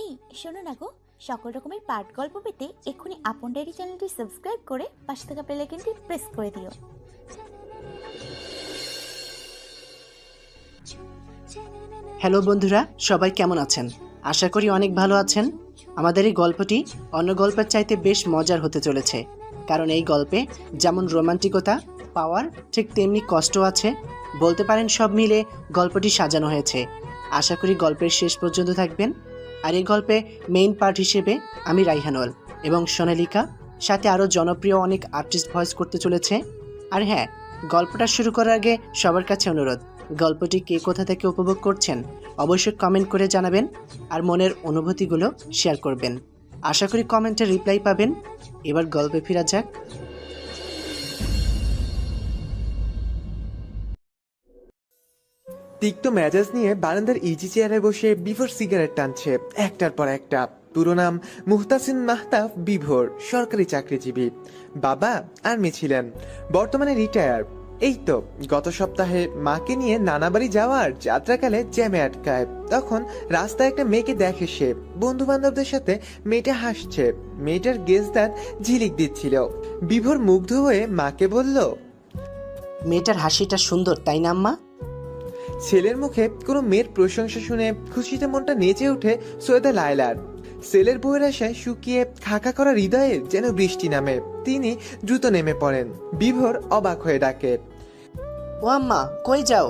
এই শোনো না গো, সকল রকমের পাঠ গল্প পেতে এক্ষুনি আপন ডায়েরি চ্যানেলটি সাবস্ক্রাইব করে পাশে থাকা বেল আইকনটি প্রেস করে দিও। হ্যালো বন্ধুরা, সবাই কেমন আছেন? আশা করি অনেক ভালো আছেন। আমাদের এই গল্পটি অন্য গল্পের চাইতে বেশ মজার হতে চলেছে, কারণ এই গল্পে যেমন রোমান্টিকতা পাওয়ার ঠিক তেমনি কষ্ট আছে। বলতে পারেন সব মিলে গল্পটি সাজানো হয়েছে। আশা করি গল্পের শেষ পর্যন্ত থাকবেন। আর এই গল্পে মেইন পার্ট হিসেবে আমি রাইহানুল এবং সোনালিকা, সাথে আরও জনপ্রিয় অনেক আর্টিস্ট ভয়েস করতে চলেছে। আর হ্যাঁ, গল্পটা শুরু করার আগে সবার কাছে অনুরোধ, গল্পটি কে কোথা থেকে উপভোগ করছেন অবশ্যই কমেন্ট করে জানাবেন আর মনের অনুভূতিগুলো শেয়ার করবেন। আশা করি কমেন্টে রিপ্লাই পাবেন। এবার গল্পে ফেরা যাক। তিক্ত মেজাজ নিয়ে বারান্দার ইজি চেয়ারে বসে বিভোর সিগারেট টানছে একটার পর একটা। পুরো নাম মুহতাসিন মাহতাব বিভোর, সরকারি চাকরিজীবী। বাবা আর্মি ছিলেন, বর্তমানে রিটায়ার। এই তো গত সপ্তাহে মাকে নিয়ে নানা বাড়ি যাওয়ার যাত্রাকালে জ্যামে আটকায়। তখন রাস্তায় একটা মেয়েকে দেখে সে। বন্ধু বান্ধবদের সাথে মেয়েটা হাসছে, মেয়েটার গেজ দাঁত ঝিলিক দিচ্ছিল। বিভোর মুগ্ধ হয়ে মাকে বলল, মেয়েটার হাসিটা সুন্দর, তাই না আম্মা? ছেলের মুখে কোনো মেয়ের প্রশংসা শুনে খুশিতে মনটা নেচে ওঠে সৈয়দা লায়লার। ছেলের বউয়ের আশায় শুকিয়ে খাকা করা হৃদয়ে যেন বৃষ্টি নামে। তিনি দ্রুত নেমে পড়েন। বিভোর অবাক হয়ে ডাকে, ও আম্মা, কই যাও?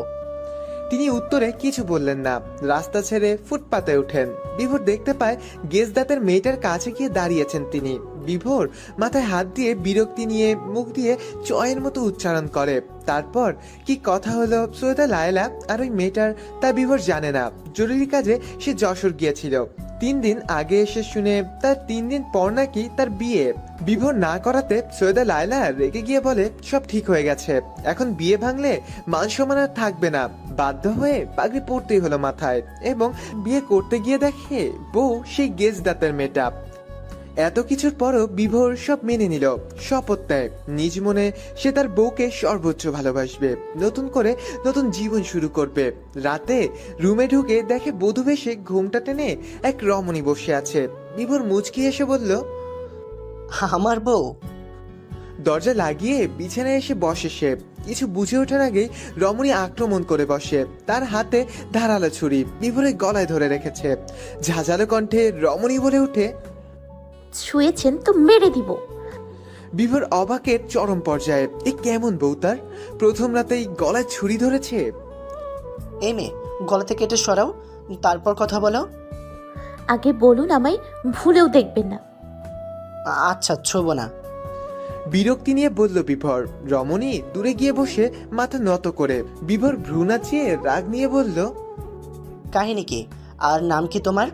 তিনি উত্তরে কিছু বললেন না। রাস্তা ছেড়ে ফুটপাতে ওঠেন। বিভোর দেখতে পায় গেজদাতের মেয়েটার কাছে গিয়ে দাঁড়িয়েছেন তিনি। বিভোর মাথায় হাত দিয়ে বিরক্তি নিয়ে মুখ দিয়ে চয়ের মতো উচ্চারণ করে। তারপর কি কথা হলো সৈয়দা লায়লা আর ওই মেয়েটার, তা বিভোর জানে না। জরুরি কাজে সে যশোর গিয়েছিল। 3 দিন আগে এসে শুনে তার 3 দিন পর নাকি তার বিয়ে। বিভোর না করাতে সৈয়দা লায়লা রেগে গিয়ে বলে, সব ঠিক হয়ে গেছে, এখন বিয়ে ভাঙলে মান সম্মান আর থাকবে না। বাধ্য হয়ে পাগড়ি পরতেই হলো মাথায়, এবং বিয়ে করতে গিয়ে দেখে বউ সেই গেজদাতের মেয়েটা। এত কিছুর পরও বিভোর সব মেনে নিল, শপথ নেয় নিজ মনে সে তার বউকে সর্বোচ্চ ভালোবাসবে, নতুন করে নতুন জীবন শুরু করবে। রাতে রুমে ঢুকে দেখে বধূ বেশে ঘুমটা টেনে এক রমণী বসে আছে। বিভোর মুচকি এসে বলল, আমার বউ? দরজা লাগিয়ে বিছানায় এসে বসে সে। কিছু বুঝে ওঠার আগেই রমণী আক্রমণ করে বসে। তার হাতে ধারালো ছুরি বিভোরের গলায় ধরে রেখেছে। ঝাঁঝালো কণ্ঠে রমণী বলে ওঠে, ছুঁয়েছেন তো মেরে দিব। বিভোর অবাকের চরম পর্যায়ে। এ কেমন বউ তার? প্রথম রাতেই গলায় ছুরি ধরেছে। এই মেয়ে, গলা থেকে কেটে সরাও, তারপর কথা বলো। আগে বলুন, আমায় ভুলেও দেখবেন না। আচ্ছা, ছোব না। বিরক্তি নিয়ে বলল বিভোর। রমণী দূরে গিয়ে বসে মাথা নত করে। বিভোর ভ্রু নাচিয়ে রাগ নিয়ে বলল, কাহিনী কি আর নাম কি তোমার?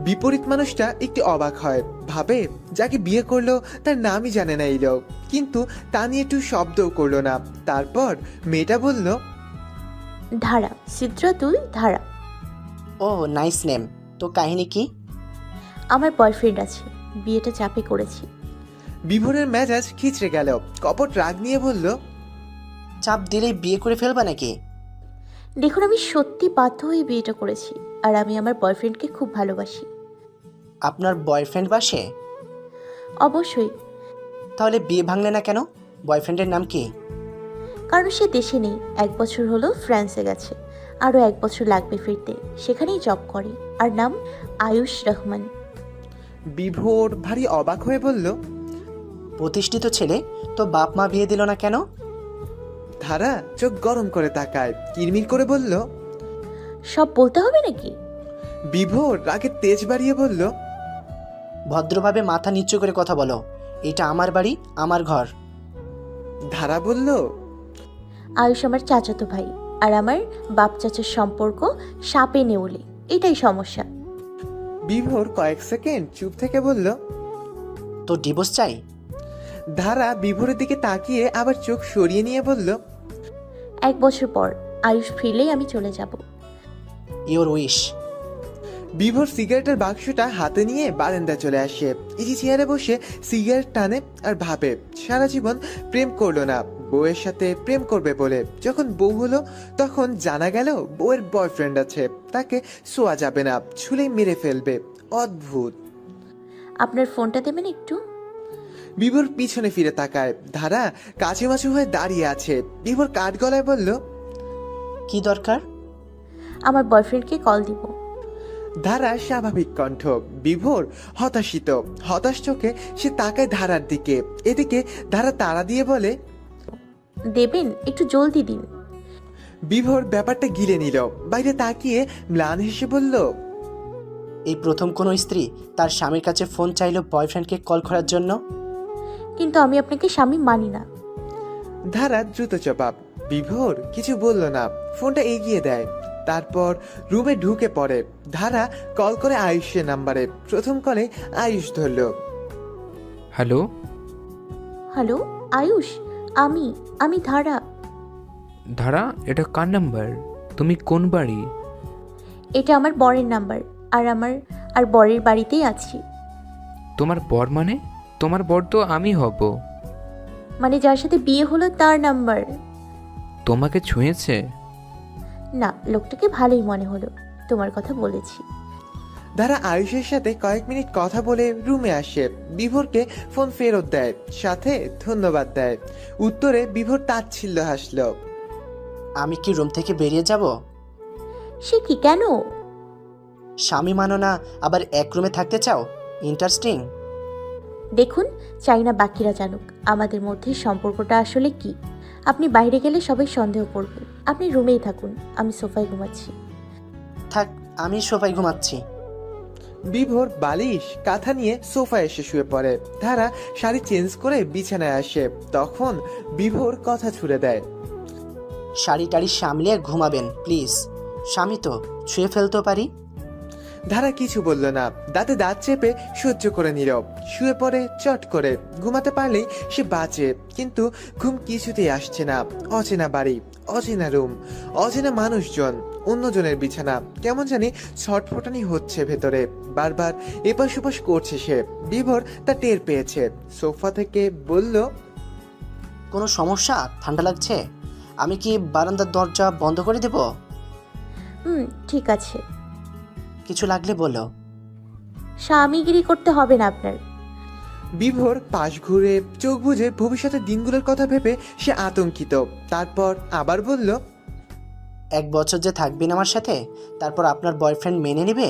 বিপরীত মানুষটা একটু অবাক হয়, ভাবে যাকে বিয়ে করলো তার নামই জানে না এই লোক, কিন্তু তা নিয়ে একটু শব্দও করলো না। তারপর মেয়েটা বলল, ধারা, সিদ্রাতুল ধারা। ও নাইস নেম। তো কাহিনী কি? আমার বয়ফ্রেন্ড আছে, বিয়েটা চাপে করেছি। বিভোরের মেজাজ খিচড়ে গেল। কপট রাগ নিয়ে বলল, চাপ দিলেই বিয়ে করে ফেলবা নাকি? দেখুন, আমি সত্যি বাধ্য হয়ে বিয়েটা করেছি, আর আমি আমার বয়ফ্রেন্ডকে খুব ভালোবাসি। আপনার বয়ফ্রেন্ড বাসে? অবশ্যই। তাহলে বিয়ে ভাঙলে না কেন? বয়ফ্রেন্ডের নাম কি? কারণ সে দেশে নেই, 1 বছর হলো ফ্রান্সে গেছে, আরও 1 বছর লাগবে ফিরতে। সেখানেই জব করে, আর নাম আয়ুষ রহমান। বিভোর ভারী অবাক হয়ে বলল, প্রতিষ্ঠিত ছেলে, তো বাপ মা বিয়ে দিল না কেন? ধারা চোখ গরম করে তাকায়, কিরমির করে বলল। সব বলতে হবে নাকি? বিভোর রাগে তেজ বাড়িয়ে বলল, ভদ্রভাবে মাথা নিচু করে কথা বলো, এটা আমার বাড়ি, আমার ঘর। ধারা বলল, আয়ুষ আমার চাচাতো ভাই, আর আমার বাপ চাচার সম্পর্ক সাপে নেউলে, এটাই সমস্যা। বিভোর কয়েক সেকেন্ড চুপ থেকে বলল, তো ডিভোর্স চাই? ধারা বিভোরের দিকে তাকিয়ে আবার চোখ সরিয়ে নিয়ে বলল, 1 বছর পর আয়ুষ ফিরলেই আমি চলে যাব। Your wish. বিভোর সিগারেটের বাক্সটা হাতে নিয়ে বারান্দায় চলে আসে। ইজি চেয়ারে বসে সিগারেট টানে আর ভাবে সারা জীবন প্রেম করলো না, বউয়ের সাথে প্রেম করবে বলে। যখন বউ হলো তখন জানা গেল বউয়ের বয়ফ্রেন্ড আছে, তাকে ছোঁয়া যাবে না, ছুলেই মেরে ফেলবে। অদ্ভুত। আপনার ফোনটা দেবেন একটু? বিভোর পিছনে ফিরে তাকায়। ধারা কাছুমাছু হয়ে দাঁড়িয়ে আছে। বিভোর কাঠ গলায় বলল, কি দরকার? আমার বয়ফ্রেন্ডকে কল দিব। ধারা স্বাভাবিক কণ্ঠ। বিভোর হতাশিত, হতাশ চোখে সে তাকায় ধারার দিকে। এদিকে ধারা তাড়া দিয়ে বলে, দেবেন, একটু জলদি দিন। বিভোর ব্যাপারটা গিলে নিল। বাইরে তাকিয়ে ম্লান হেসে বলল, এই প্রথম কোনো স্ত্রী তার স্বামীর কাছে ফোন চাইলো বয়ফ্রেন্ডকে কল করার জন্য? কিন্তু আমি আপনাকে স্বামী মানি না। ধারা দ্রুত জবাব। বিভোর কিছু বলল না, ফোনটা এগিয়ে দেয়। তারপর রুমে ঢুকে পড়ে। ধারা কল করে আয়ুষের নাম্বারে। প্রথম কলে আয়ুষ ধরল। হ্যালো। হ্যালো আয়ুষ, আমি ধারা। ধারা, এটা কার নাম্বার? তুমি কোন বাড়ি? এটা আমার বরের নাম্বার, আর বরের বাড়িতেই আছি। তোমার বর মানে? তোমার বর তো আমি হব। মানে যার সাথে বিয়ে হলো তার নাম্বার। তোমাকে ছুঁয়েছে? না, লোকটাকে ভালোই মনে হলো, তোমার কথা বলেছি। ধারা আয়ুষের সাথে কয়েক মিনিট কথা বলে রুমে আসে। বিভোরকে ফোন ফেরত দেয়, সাথে ধন্যবাদ দেয়। উত্তরে বিভোর তাচ্ছিল্য হাসল। আমি কি রুম থেকে বেরিয়ে যাব? সে কি, কেন? স্বামী মানো না, আবার এক রুমে থাকতে চাও? ইন্টারেস্টিং। দেখুন, চাই না বাকিরা জানুক আমাদের মধ্যে সম্পর্কটা আসলে কি। আপনি বাইরে গেলে সবাই সন্দেহ করবে। আপনি রুমেই থাকুন, আমি সোফায় ঘুমাচ্ছি। থাক, আমি সোফায় ঘুমাচ্ছি। বিভোর বালিশ কাঁথা নিয়ে সোফায় এসে শুয়ে পড়ে। ধারা শাড়ি চেঞ্জ করে বিছানায় আসে। তখন বিভোর কথা ছুড়ে দেয়, শাড়ি টাড়ি সামলিয়ে ঘুমাবেন প্লিজ। স্বামী তো, ছুঁয়ে ফেলতে পারি। ধারা কিছু বলল না, দাঁতে দাঁত চেপে সহ্য করে নিল। শুয়ে পড়ে চট করে। ঘুমাতে পারলেই সে বাঁচে, কিন্তু ঘুম কিছুতেই আসছে না। অচেনা বাড়ি, অচেনা রুম, অচেনা মানুষজন, অন্যজনের বিছানা। কেমন জানি ছটফটানি হচ্ছে ভেতরে। বারবার এপাশ ওপাশ করছে সে। বিভোর তা টের পেয়েছে। সোফা থেকে বলল, কোনো সমস্যা? ঠান্ডা লাগছে? আমি কি বারান্দার দরজা বন্ধ করে দেব? ঠিক আছে। কিছু লাগলে বলো। স্বামীগিরি করতে হবে না আপনার। বিভোর পাশ ঘুরে চোখ বুজে ভবিষ্যতের দিনগুলোর কথা ভেবে সে আতঙ্কিত। তারপর আবার বলল, 1 বছর যে থাকবেন আমার সাথে, তারপর আপনার বয়ফ্রেন্ড মেনে নেবে?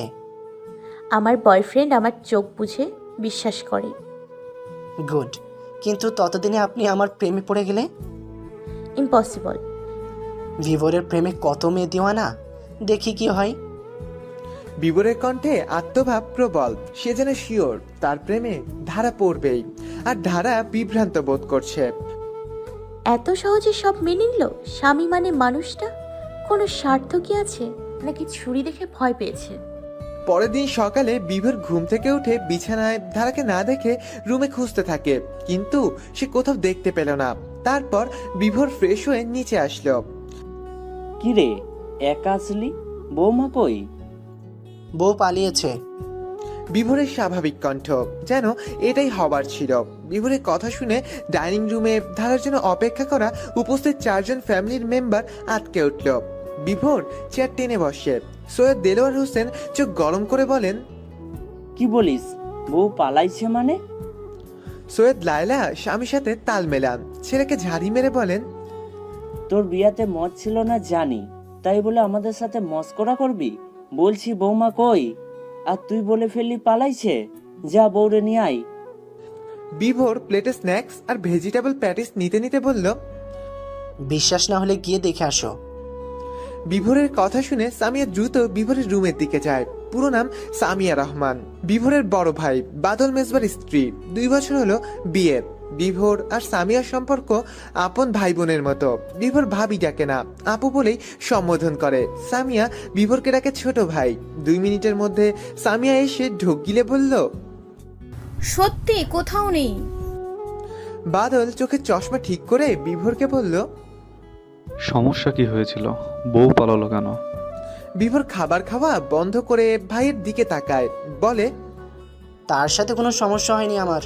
আমার বয়ফ্রেন্ড আমার চোখ বুঝে বিশ্বাস করে। গুড, কিন্তু ততদিনে আপনি আমার প্রেমে পড়ে গেলে? ইম্পসিবল। ভিভোরের প্রেমে কত মেয়ে দিওয়ানা, দেখি কি হয়। বিভোরের কণ্ঠে আত্মভাব প্রবল। সে যেন শিওর তার প্রেমে ধারা পড়বেই। আর ধারা বিভ্রান্ত বোধ করছে। এত সহজে সব মেনে নিল? স্বামী মানে মানুষটা কোনো স্বার্থ কি আছে, নাকি ছুরি দেখে ভয় পেয়েছে? পরের দিন সকালে বিভোর ঘুম থেকে উঠে বিছানায় ধারাকে না দেখে রুমে খুঁজতে থাকে, কিন্তু সে কোথাও দেখতে পেল না। তারপর বিভোর ফ্রেশ হয়ে নিচে আসলো। কিরে, একা আসলি? বৌমা কই? বউ পালিয়েছে। বিভোরের স্বাভাবিক কণ্ঠ, যেন এটাই হবার ছিল। বিভোরের কথা শুনে ডাইনিং রুমে ধারার জন্য অপেক্ষা করা উপস্থিত 4 জন ফ্যামিলির মেম্বার আটকে উঠল। বিভোর চেয়ার টেনে বসে। সৈয়দ দেলোয়ার হোসেন চোখ গরম করে বলেন, কি বলিস? বউ পালাইছে মানে? সৈয়দ লায়লা স্বামীর সাথে তাল মেলান। ছেলেকে ঝাড়ি মেরে বলেন, তোর বিয়াতে মদ ছিল না জানি, তাই বলে আমাদের সাথে মস্করা করবি? বলছি বৌমা কই, আর তুই বলে ফেললি পালাইছে। যা বউরে নিয়ে আয়। বিভোর প্লেটে স্ন্যাক্স আর ভেজিটেবল প্যাটিস নিতে নিতে বলল, বিশ্বাস না হলে গিয়ে দেখে আসো। বিভোরের কথা শুনে সামিয়া দ্রুত বিভোরের রুমের দিকে যায়। পুরো নাম সামিয়া রহমান, বিভোরের বড় ভাই, বাদল মেজবার স্ত্রী। 2 বছর হলো বিয়ে। বিভোর আর সামিয়ার সম্পর্ক আপন ভাই বোনের মতো। বিভোর ভাবি ডাকে না, আপু বলেই সম্বোধন করে। সামিয়া বিভোরকে ডাকে ছোট ভাই। 2 মিনিটের মধ্যে সামিয়া এসে ঢোক গিলে বলল, সত্যি কোথাও নেই। বাদল চোখে চশমা ঠিক করে বিভোরকে বলল, সমস্যা কি হয়েছিল? বউ পালালো কেন? বিভোর খাবার খাওয়া বন্ধ করে ভাইয়ের দিকে তাকায়, বলে, তার সাথে কোনো সমস্যা হয়নি আমার।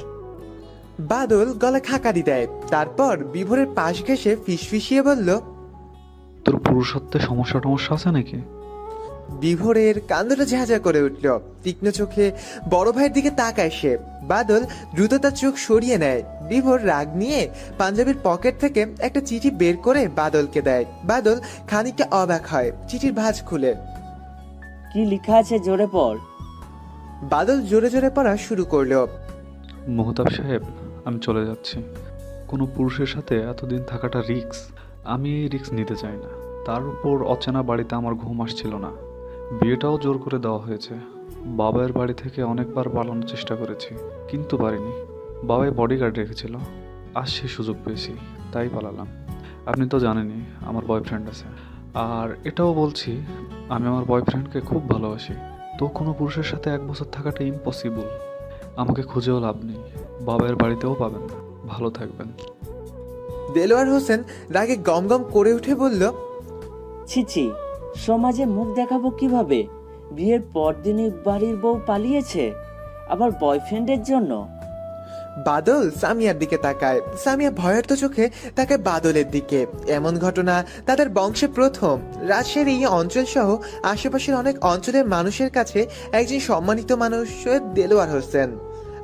বাদল গলা খাকারি দেয়, তারপর বিভোরের পাশ ঘেঁষে ফিসফিসিয়ে বলল। তোর পুরুষত্বে সমস্যা টমস্যা আছে নাকি? বিভোরের কান্দটা ঝাঁঝা করে উঠল। তীক্ষ্ণ চোখে বড় ভাইয়ের দিকে তাকায় সে। বাদল দ্রুত তার চোখ সরিয়ে নেয়। বিভোর রাগ নিয়ে পাঞ্জাবির পকেট থেকে একটা চিঠি বের করে বাদলকে দেয়। বাদল খানিকটা অবাক হয়, চিঠির ভাঁজ খুলে। কি লেখা আছে জোরে পড়। বাদল জোরে জোরে পড়া শুরু করলো। মোহতাব সাহেব, আমি চলে যাচ্ছি। কোনো পুরুষের সাথে এতদিন থাকাটা রিস্ক। আমি এই রিস্ক নিতে চাই না। তার উপর অচেনা বাড়িতে আমার ঘুম আসছিল না। বিয়েটাও জোর করে দেওয়া হয়েছে। বাবার বাড়ি থেকে অনেকবার পালানোর চেষ্টা করেছি, কিন্তু পারিনি। বাবাই বডিগার্ড রেখেছিল, আজ সে সুযোগ পেয়েছি, তাই পালালাম। আপনি তো জানেনই আমার বয়ফ্রেন্ড আছে। আর এটাও বলছি, আমি আমার বয়ফ্রেন্ডকে খুব ভালোবাসি। তো কোনো পুরুষের সাথে 1 বছর থাকাটা ইম্পসিবল। আমাকে খুঁজেও লাভ নেই, বাবার বাড়িতেও পাবেন না। ভালো থাকবেন। দেলোয়ার হোসেন রাগে গম গম করে উঠে বলল। ছিছি, সমাজে মুখ দেখাবো কিভাবে? বিয়ের পরদিনই বাড়ির বউ পালিয়েছে, আবার বয়ফ্রেন্ডের জন্য। বাদল সামিয়ার দিকে তাকায়। সামিয়া ভয়ার্ত চোখে তাকায় বাদলের দিকে। এমন ঘটনা তাদের বংশে প্রথম। রাজশাহীর এই অঞ্চল সহ আশেপাশের অনেক অঞ্চলের মানুষের কাছে একজন সম্মানিত মানুষ দেলোয়ার হোসেন,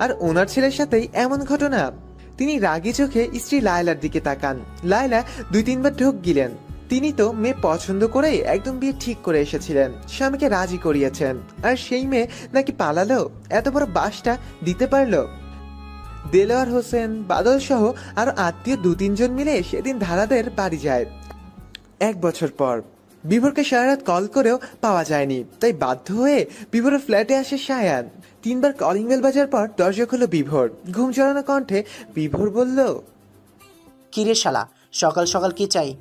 আর ওনার ছেলের সাথেই এমন ঘটনা। তিনি রাগী চোখে স্ত্রী লায়লার দিকে তাকান। লায়লা 2-3 বার ঢোক গিলেন। তিনি তো মেয়ে পছন্দ করেই একদম বিয়ে ঠিক করে এসেছিলেন, স্বামীকে রাজি করিয়েছেন, আর সেই মেয়ে নাকি পালালো, এত বড় বাসটা দিতে পারলো। দেলোয়ার হোসেন, বাদল সহ আরো আত্মীয় 2-3 জন মিলে সেদিন ধারাদের বাড়ি যায়। 1 বছর পর বিভোরকে সারারাত কল করেও পাওয়া যায়নি, তাই বাধ্য হয়ে বিভোরের ফ্ল্যাটে আসে সায়ান। 3 বার কলিং বেল বাজার পর দরজা খুলল বিভোর। ঘুম জড়ানো কণ্ঠে বিভোর বলল। কিরে শালা, সকাল সকাল কি চাই?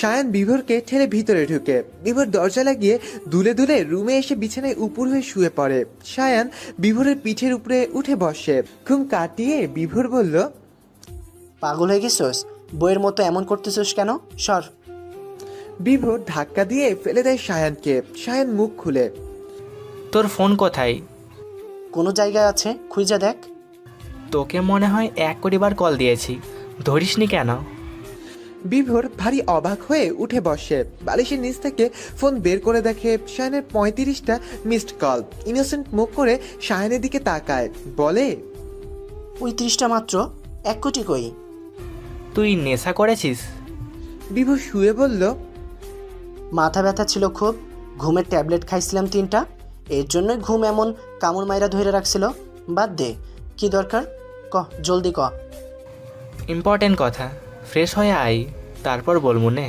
সায়ান বিভোরকে ঠেলে ভিতরে ঢুকে। বিভোর দরজা লাগিয়ে দুলে দুলে রুমে এসে বিছানায় উপর হয়ে শুয়ে পড়ে। সায়ান বিভোরের পিঠের উপরে উঠে বসে। ঘুম কাটিয়ে বিভোর বলল। পাগল হয়ে গেছোস? বইয়ের মতো এমন করতেছোস কেন? সর। বিভোর ধাক্কা দিয়ে ফেলে দেয় সায়ানকে। সায়ান মুখ খুলে। তোর ফোন কোথায়? কোনো জায়গায় আছে, খুঁজে দেখ। তোকে মনে হয় 1 কোটি বার কল দিয়েছি, ধরিসনি কেন? বিভোর ভারী অবাক হয়ে উঠে বসে। বালিশের নিচ থেকে ফোন বের করে দেখে সায়ানের 35টা মিসড কল। ইনোসেন্ট মুখ করে সায়ানের দিকে তাকায়, বলে। ওই 30টা মাত্র, 1 কোটি কই? তুই নেশা করেছিস? বিভোর শুয়ে বলল। মাথা ব্যথা ছিল খুব, ঘুমের ট্যাবলেট খাইছিলাম 3টা, এর জন্যই ঘুম এমন কামড় মাইরা ধরে রাখছিল। বাদ দে, কি দরকার ক, জলদি ক। ইম্পর্টেন্ট কথা, ফ্রেশ হয়ে আই, তারপর বলবো নে।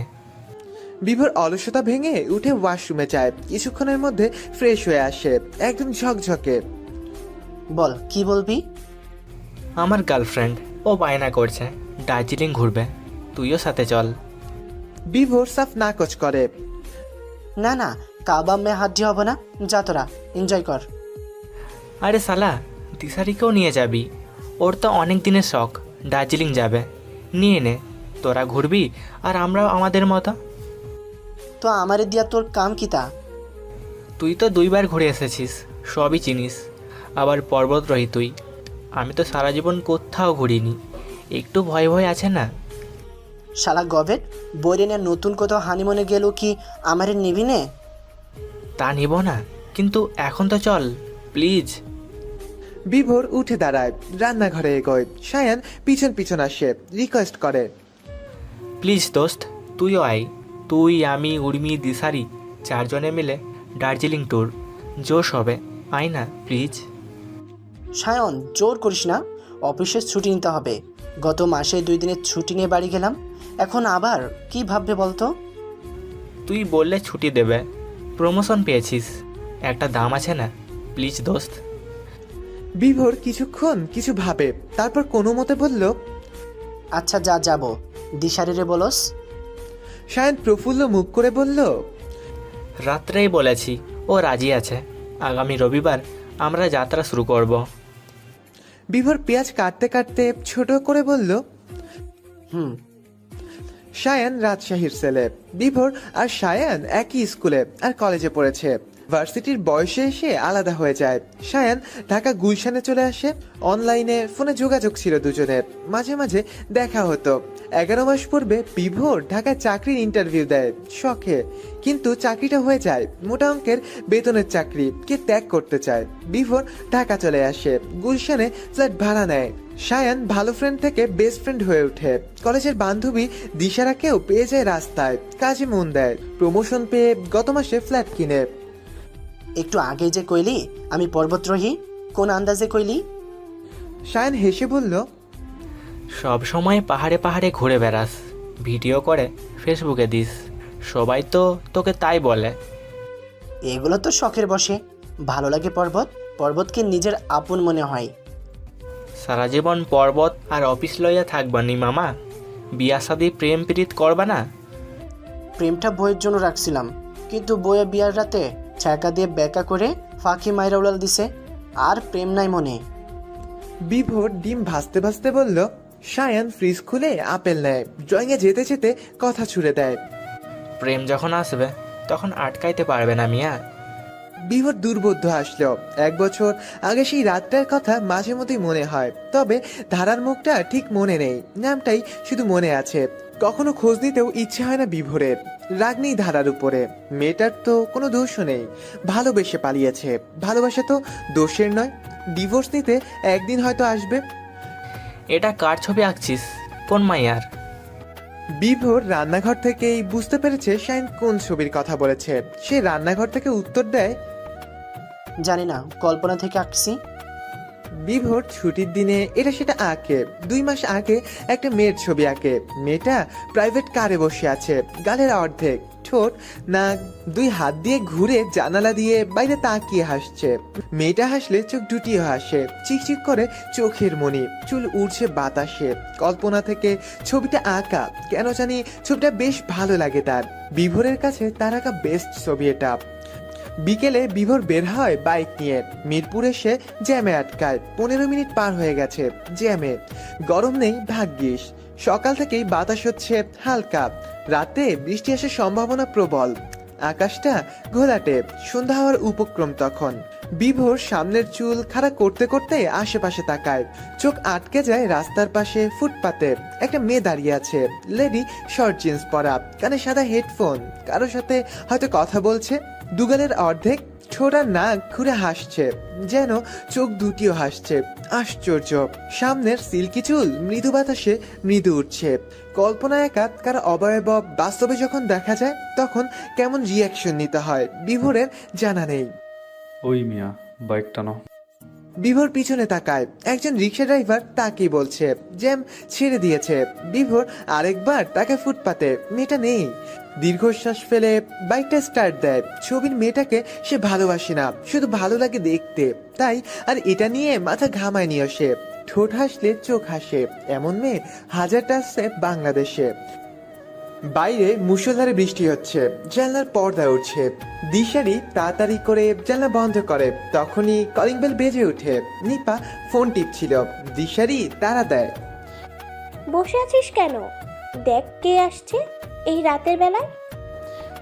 বিভোর অলসতা ভেঙে উঠে ওয়াশরুমে যায়। কিছুক্ষণের মধ্যে ফ্রেশ হয়ে আসে, একদম ঝকঝকে। বল, কি বলবি? আমার গার্লফ্রেন্ড, ও বায়না করছে দার্জিলিং ঘুরবে, তুইও সাথে চল। বিভোর সাফ নাকচ করে। না না, কাবাব মে হাজি হবে না, যা তোরা এনজয় কর। আরে সালা, দিশারিকেও নিয়ে যাবি, ওর তো অনেক দিনের শখ দার্জিলিং যাবে, নিয়ে নে, তোরা ঘুরবি আর আমরাও আমাদের মতো। তো আমারে দিয়া তোর কাম কিতা? তুই তো 2 বার ঘুরে এসেছিস, সবই চিনিস, আবার পর্বতরোহী তুই। আমি তো সারা জীবন কোথাও ঘুরিনি, একটু ভয় ভয় আছে না? শালা গভেট, বইরেনের নতুন কোথাও হানিমুনে গেল কি আমারে নিবি নে? তা নিব না, কিন্তু এখন তো চল প্লিজ। বিভোর উঠে দাঁড়ায়, রান্নাঘরে এগোয়। সায়ান পিছন পিছন আসে, রিকোয়েস্ট করে। প্লিজ দোস্ত, তুইও আয়, তুই, আমি, উর্মি, দিশারি 4 জনে মিলে দার্জিলিং ট্যুর, জোশ হবে, আয় না প্লিজ। সায়ন, জোর করিস না, অফিসের ছুটি নিতে হবে। গত মাসে 2 দিনের ছুটি নিয়ে বাড়ি গেলাম, এখন আবার কি ভাববে বলতো? তুই বললে ছুটি দেবে, প্রমোশন পেয়েছিস, একটা দাম আছে না, প্লিজ দোস্ত। বিভোর কিছুক্ষণ কিছু ভাবে, তারপর কোনো মতে বলল। আচ্ছা যা, যাব। দিশারিরে বলস। সায়ান প্রফুল্ল মুখ করে বলল। রাত্রেই বলেছি, ও রাজি আছে, আগামী রবিবার আমরা যাত্রা শুরু করব। বিভোর পেঁয়াজ কাটতে কাটতে ছোট করে বলল। হুম। সায়ান রাজশাহীর ছেলে। বিভোর আর সায়ান একই স্কুলে আর কলেজে পড়েছে। ভার্সিটির বয়সে এসে আলাদা হয়ে যায়। সায়ান ঢাকা গুলশানে চলে আসে। অনলাইনে ফোনে যোগাযোগ ছিল দুজনের, মাঝে মাঝে দেখা হতো। 11 মাস পূর্বে বিভোর ঢাকায় চাকরির ইন্টারভিউ দেয় শখে, কিন্তু চাকরিটা হয়ে যায় মোটা অঙ্কের বেতনের চাকরি। কে ত্যাগ করতে চায়? বিভোর ঢাকা চলে আসে, গুলশানে ফ্ল্যাট ভাড়া নেয়। সায়ান ভালো ফ্রেন্ড থেকে বেস্ট ফ্রেন্ড হয়ে ওঠে। কলেজের বান্ধবী দিশারাকেও পেয়ে যায় রাস্তায়, কাজে মন দেয়। প্রমোশন পেয়ে গত মাসে ফ্ল্যাট কিনে। একটু আগে যে কইলি আমি পর্বতরোহী, কোন আন্দাজে কইলি? সায়ান হেসে বলল, সব সময় পাহাড়ে পাহাড়ে ঘুরে বেড়াস, ভিডিও করে ফেসবুকে দিস, সবাই তো তোকে তাই বলে। এগুলো তো শখের বসে। ভালো লাগে পর্বত, পর্বতকে নিজের আপন মনে হয়। সারা জীবন পর্বত আর অফিস লইয়া থাকবা নি মামা? বিয়া শাদি প্রেম প্রীত করবা না? প্রেমটা বইয়ের জন্য রাখছিলাম, কিন্তু বইয়ে বিয়ার রাতে ছ্যাঁকা দিয়ে ব্যাকা করে ফাঁকি মাইরা উড়াল দিছে। আর প্রেম নাই মনে। বিভোর ডিম ভাজতে ভাজতে বলল। সায়ান ফ্রিজ খুলে আপেল নেয়, ড্রয়িংয়ে যেতে যেতে কথা ছুড়ে দেয়, প্রেম যখন আসবে তখন আটকাইতে পারবে না মিয়া। বিভোর দুর্বোধ্য হাসলো। 1 বছর আগে সেই রাতটার কথা মাঝে মধ্যেই মনে হয়, তবে ধারার মুখটা ঠিক মনে নেই, নামটাই শুধু মনে আছে। কখনো খোঁজ নিতেও ইচ্ছে হয় না বিভোরের। রাগ নেই ধারার উপরে, মেয়েটার তো কোনো দোষও নেই, ভালোবেসে পালিয়েছে। ভালোবাসা তো দোষের নয়। ডিভোর্স নিতে একদিন হয়তো আসবে। এটা কার ছবি আঁকছিস? কোন মাইয়ার? বিভোর রান্নাঘর থেকেই বুঝতে পেরেছে শাইন কোন ছবির কথা বলেছে। সে রান্নাঘর থেকে উত্তর দেয়, জানি না, কল্পনা থেকে আঁকছি। বিভোর ছুটির দিনে এটা সেটা আঁকে। 2 মাস আগে একটা মেয়ের ছবি আঁকে। মেয়েটা প্রাইভেট কারে বসে আছে, গালের অর্ধেক, ঠোঁট নাক 2 হাত দিয়ে ঘুরে জানালা দিয়ে বাইরে তাকিয়ে হাসছে। মেয়েটা হাসলে চোখ দুটিও হাসে, চিকচিক করে চোখের মনি, চুল উড়ছে বাতাসে। কল্পনা থেকে ছবিটা আঁকা, কেন জানি ছবিটা বেশ ভালো লাগে তার। বিভোরের কাছে তার আঁকা বেস্ট ছবি এটা। বিকেলে বিভোর বের হয় বাইক নিয়ে। মিরপুর এসে জ্যামে আটকায়। 15 মিনিট পার হয়ে গেছে জ্যামে। গরম নেই ভাগ্যিস। সকাল থেকেই বাতাস হচ্ছে হালকা। রাতে বৃষ্টি আসার সম্ভাবনা প্রবল। আকাশটা ঘোলাটে, সন্ধ্যা হওয়ার উপক্রম তখন। বিভোর সামনের চুল খাড়া করতে করতে আশেপাশে তাকায়। চোখ আটকে যায় রাস্তার পাশে ফুটপাতে। একটা মেয়ে দাঁড়িয়ে আছে, লেডি, শর্ট জিন্স পরা, কানে সাদা হেডফোন, কারোর সাথে হয়তো কথা বলছে। দুগালের অর্ধেক, ছোট আর নাক ঘুরে হাসছে, যেন চোখ দুটিও হাসছে। আশ্চর্য। সামনের সিল্কি চুল মৃদু বাতাসে মৃদু উঠছে। কল্পনা একা কারো অবয়ব বাস্তবে যখন দেখা যায় তখন কেমন রিয়াকশন নিতে হয় বিভোরের জানা নেই। ওই মিয়া, বাইক টানো। বিভোর পিছনে তাকায়। একজন রিক্সা ড্রাইভার তাকেই বলছে। জ্যাম ছেড়ে দিয়েছে। বিভোর আরেকবার তাকে ফুটপাতে, মেয়েটা নেই। দীর্ঘশ্বাস ফেলে বাইকটা স্টার্ট দেয়। ছবির মেয়েটাকে সে ভালোবাসে না, শুধু ভালো লাগে দেখতে, তাই আর এটা নিয়ে মাথা ঘামায় নিয়ে সে। ঠোঁট হাসলে চোখ হাসে, এমন মেয়ে হাজারটা আছে বাংলাদেশে। বাইরে মুষলধারে বৃষ্টি হচ্ছে, জানলার পর্দা উঠছে। দিশারি তাড়াতাড়ি করে জানলা বন্ধ করে, তখনই কলিং বেল বেজে ওঠে। নিপা ফোন টিপছিল। দিশারি তাড়া দেয়, বসে আছিস কেন? দেখ কে আসছে এই রাতের বেলায়।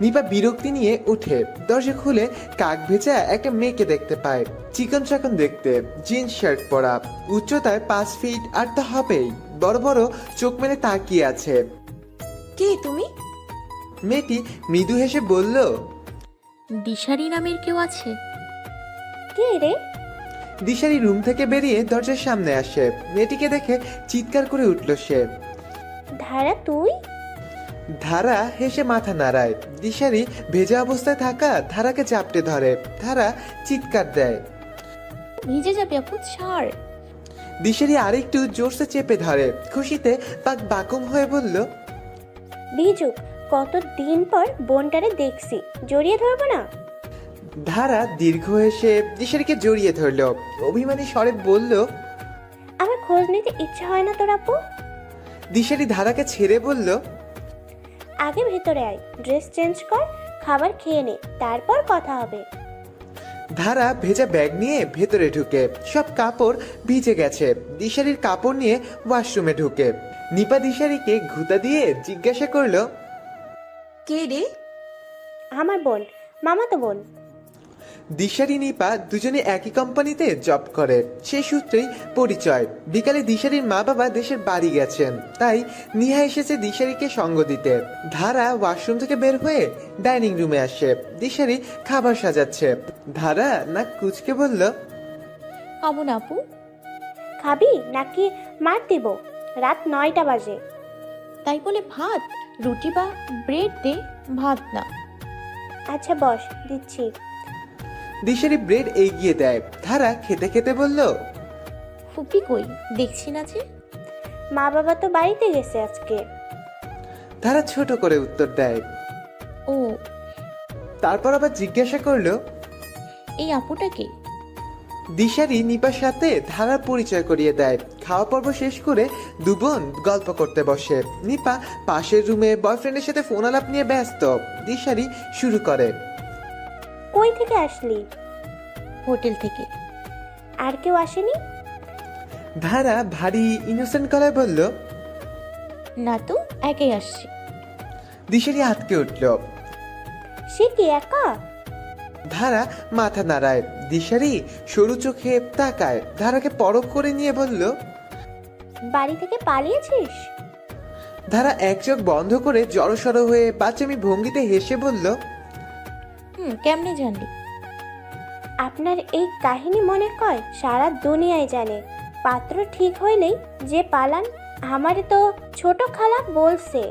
নিপা বিরক্তি নিয়ে উঠে। দরজা খুলে কাক ভেজা একটা মেয়েকে দেখতে পায়। চিকন চাকন দেখতে, জিন্স শার্ট পরা, উচ্চতায় 5 ফিট আর তা হবেই। বড় বড় চোখ মেলে তাকিয়ে আছে। কে তুমি? মেয়েটি মৃদু হেসে বলল, দিশারি নামের কেউ আছে? কে রে? দিশারি রুম থেকে বেরিয়ে দরজার সামনে আসে। মেয়েটিকে দেখে চিৎকার করে উঠল সে। ধারা তুই? ধারা হেসে মাথা নাড়ায়। দিশারি ভেজা অবস্থায় থাকা ধারাকে চাপটে ধরে। ধারা চিৎকার দেয়। ভিজে যাবে আপু, ছাড়। দিশারি আরেকটু জোরসে চেপে ধরে। খুশিতে পাক বাকুম হয়ে বলল, বিজুক, কতদিন পর বোনটারে দেখছি, জড়িয়ে ধরবো না? ধারা দীর্ঘ হেসে দিশারিকে জড়িয়ে ধরল। অভিমানী স্বরে বলল, আমার খোঁজ নিতে ইচ্ছা হয় না তোর আপু? দিশারি ধারাকে ছেড়ে বলল, আগে ভেতরে আয়, ড্রেস চেঞ্জ কর, খাবার খেয়ে নে, তারপর কথা হবে। ধারা ভেজা ব্যাগ নিয়ে ভেতরে ঢুকে। সব কাপড় ভিজে গেছে। দিশারির কাপড় নিয়ে ওয়াশরুমে ঢুকে। নিপা দিশারিকে ঘুতা দিয়ে জিজ্ঞাসা করলো, কে রে? আমার বোন, মামাতো বোন। দিশারি নিপা দুজনে একই কোম্পানিতে জব করে, সেই সূত্রেই পরিচয়। বিকালে দিশারির মা বাবা দেশের বাড়ি গেছেন, তাই নিহা এসেছে দিশারিকে সঙ্গ দিতে। ধারা ওয়াশরুম থেকে বের হয়ে ডাইনিং রুমে আসে। দিশারি খাবার সাজাচ্ছে। ধারা নাক কুচকে বলল, কেমন আপু? খাবি নাকি মার দিব? রাত 9টা বাজে। তাই বলে ভাত, রুটি বা ব্রেড দে, ভাত না। আচ্ছা বস, দিচ্ছি। দিশারি ব্রেড এগিয়ে দেয়। ধারা খেতে খেতে বলল, ফুপি কই, দেখছি না যে। মা বাবা তো বাড়িতে গেছে আজকে। ধারা ছোট করে উত্তর দেয়। ও, তারপর আবার জিজ্ঞাসা করলো, এই আপুটাকে? দিশারি নিপার সাথে ধারার পরিচয় করিয়ে দেয়। খাওয়া পর্ব শেষ করে দু বোন গল্প করতে বসে। নিপা পাশের রুমে বয়ফ্রেন্ডের সাথে ফোন আলাপ নিয়ে ব্যস্ত। দিশারি শুরু করে, কই থেকে আসলি? হোটেল থেকে। আর কেউ আসেনি? ধারা ভারী ইনোসেন্ট গলায় বলল। না তো, একাই আসছি। দিশারি আটকে উঠল। সে কি একা? ধারা মাথা নাড়ায়। দিশারি সরু চোখে তাকায়। ধারাকে পরখ করে নিয়ে বলল, বাড়ি থেকে পালিয়েছিস? ধারা এক চোখ বন্ধ করে জড়সড় হয়ে বাচ্চামি ভঙ্গিতে হেসে বলল, কেমনে জানলি? আপনার এই কাহিনী মনে কয় সারা দুনিয়ায় জানে। পাত্র ঠিক হইলেই যে পালান। আমারে তো ছোট খালা বলছে।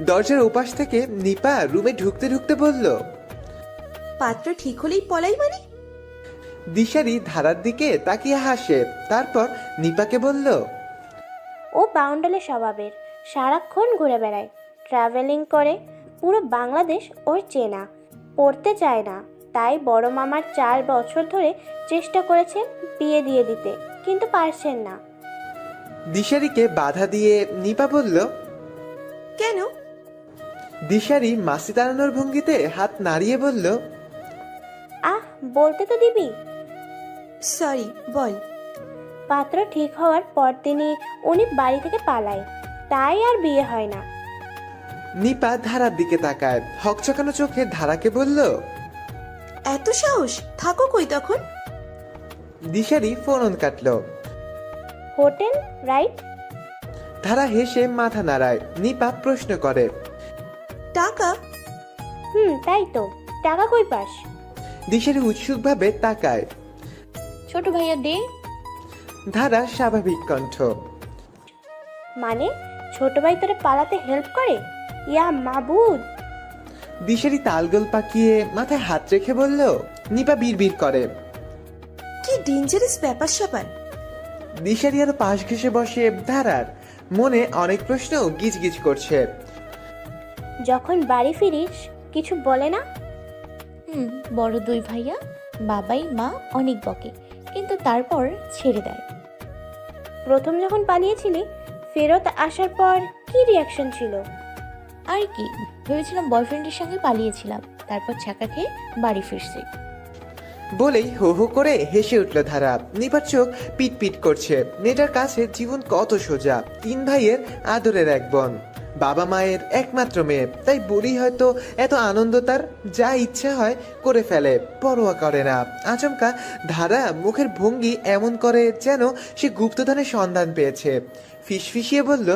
দরজার ওপাশ থেকে নিপা রুমে ঢুকতে ঢুকতে বলল। পাত্র ঠিক হলেই পলাই মানে? দিশারি ধারার দিকে তাকিয়ে হাসে। তারপর নিপাকে বলল, ও বাউন্ডালে স্বভাবের, সারাক্ষণ ঘুরে বেড়ায়, ট্রাভেলিং করে। পুরো বাংলাদেশ ওর চেনা। পড়তে চায় না, তাই বড় মামার 4 বছর ধরে চেষ্টা করেছেন বিয়ে দিয়ে দিতে, কিন্তু পারছেন না। দিশারিকে বাধা দিয়ে নিপা বলল, কেন? দিশারি মাসি তাড়ানোর ভঙ্গিতে হাত নাড়িয়ে বলল, আহ, বলতে তো দিবি। সরি, বল। পাত্র ঠিক হওয়ার পরদিনই উনি বাড়ি থেকে পালায়, তাই আর বিয়ে হয় না। নিপা ধারার দিকে তাকায়। হকচকানো চোখে ধারাকে বলল, এত সাহস? থাকো কই তখন? দিশারি ফোন অন কাটল। Hotel, right? ধারা হেসে মাথা নাড়ায়। নিপা প্রশ্ন করে, টাকা? তাই তো। টাকা কই পাস? দিশারি উৎসুকভাবে তাকায়। ছোট ভাইয়া দে। ধারা স্বাভাবিক কণ্ঠ, মানে ছোট ভাই তোরে পালাতে হেল্প করে? ইয়া মাবুদ। দিশারি তালগোল পাকিয়ে মাথায় হাত রেখে বলল। নিপা বিড়বিড় করে, কি ডেঞ্জারাস ব্যাপার স্যাপার। দিশারি আরো পাশ ঘেসে বসে। ধারার মনে অনেক প্রশ্ন গিজগিজ করছে। যখন বাড়ি ফিরিস কিছু বলে না? বড় দুই ভাইয়া, বাবাই মা অনেক বকে, কিন্তু তারপর ছেড়ে দেয়। প্রথম যখন পালিয়েছিলি, ফেরত আসার পর কি রিয়াকশন ছিল? আর কি, ভেবেছিলাম বয়ফ্রেন্ডের সঙ্গে পালিয়েছিলাম, তারপর ছাকা খেয়ে বাড়ি ফিরছি। বলেই হো হো করে হেসে উঠল ধারা। নিপার চোখ পিট পিট করছে। মেয়েটার কাছে জীবন কত সোজা। 3 ভাইয়ের আদরের এক বোন, বাবা মায়ের একমাত্র মেয়ে, তাই বলি হয়তো এত আনন্দ তার। যা ইচ্ছে হয় করে ফেলে, পরোয়া করে না। আচমকা ধারা মুখের ভঙ্গি এমন করে যেন সে গুপ্তধনের সন্ধান পেয়েছে। ফিসফিসিয়ে বলল,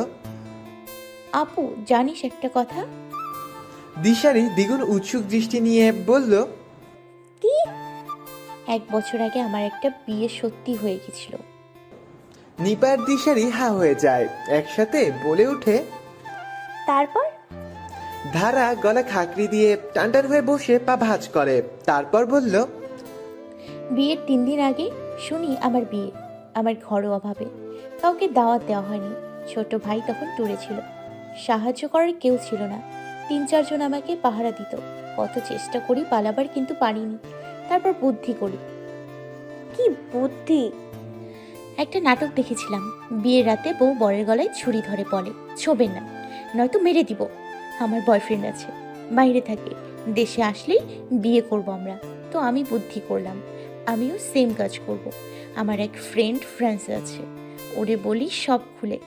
আপু জানিস একটা কথা? দিশারি দ্বিগুণ উৎসুক দৃষ্টি নিয়ে বলল, কি? 1 বছর আগে আমার একটা বিয়ে সত্যি হয়ে গেছিল। নিপার দিশারি হা হয়ে যায়। একসাথে বলে উঠে। তারপর? ধারা গলা খাকরি দিয়ে টানটান হয়ে বসে পা ভাঁজ করে। তারপর বলল, বিয়ের 3 দিন আগে শুনি আমার বিয়ে। আমার ঘরোয়া ভাবে কাউকে দাওয়াত দেওয়া হয়নি। ছোট ভাই তখন ট্যুরে ছিল, সাহায্য করার কেউ ছিল না। 3-4 জন আমাকে পাহারা দিত। কত চেষ্টা করি পালাবার, কিন্তু পারিনি। তারপর বুদ্ধি করি। কি বুদ্ধি? একটা নাটক দেখেছিলাম, বিয়ের রাতে বউ বরের গলায় ছুরি ধরে বলে, ছোবেন না নয়তো মেরে দিব। আমার বয়ফ্রেন্ড আছে, বাইরে থাকে, দেশে আসলেই বিয়ে করব আমরা। তো আমি বুদ্ধি করলাম আমিও সেম কাজ করব। আমার এক ফ্রেন্ড ফ্রান্সে আছে, ওরে বলি সব খুলে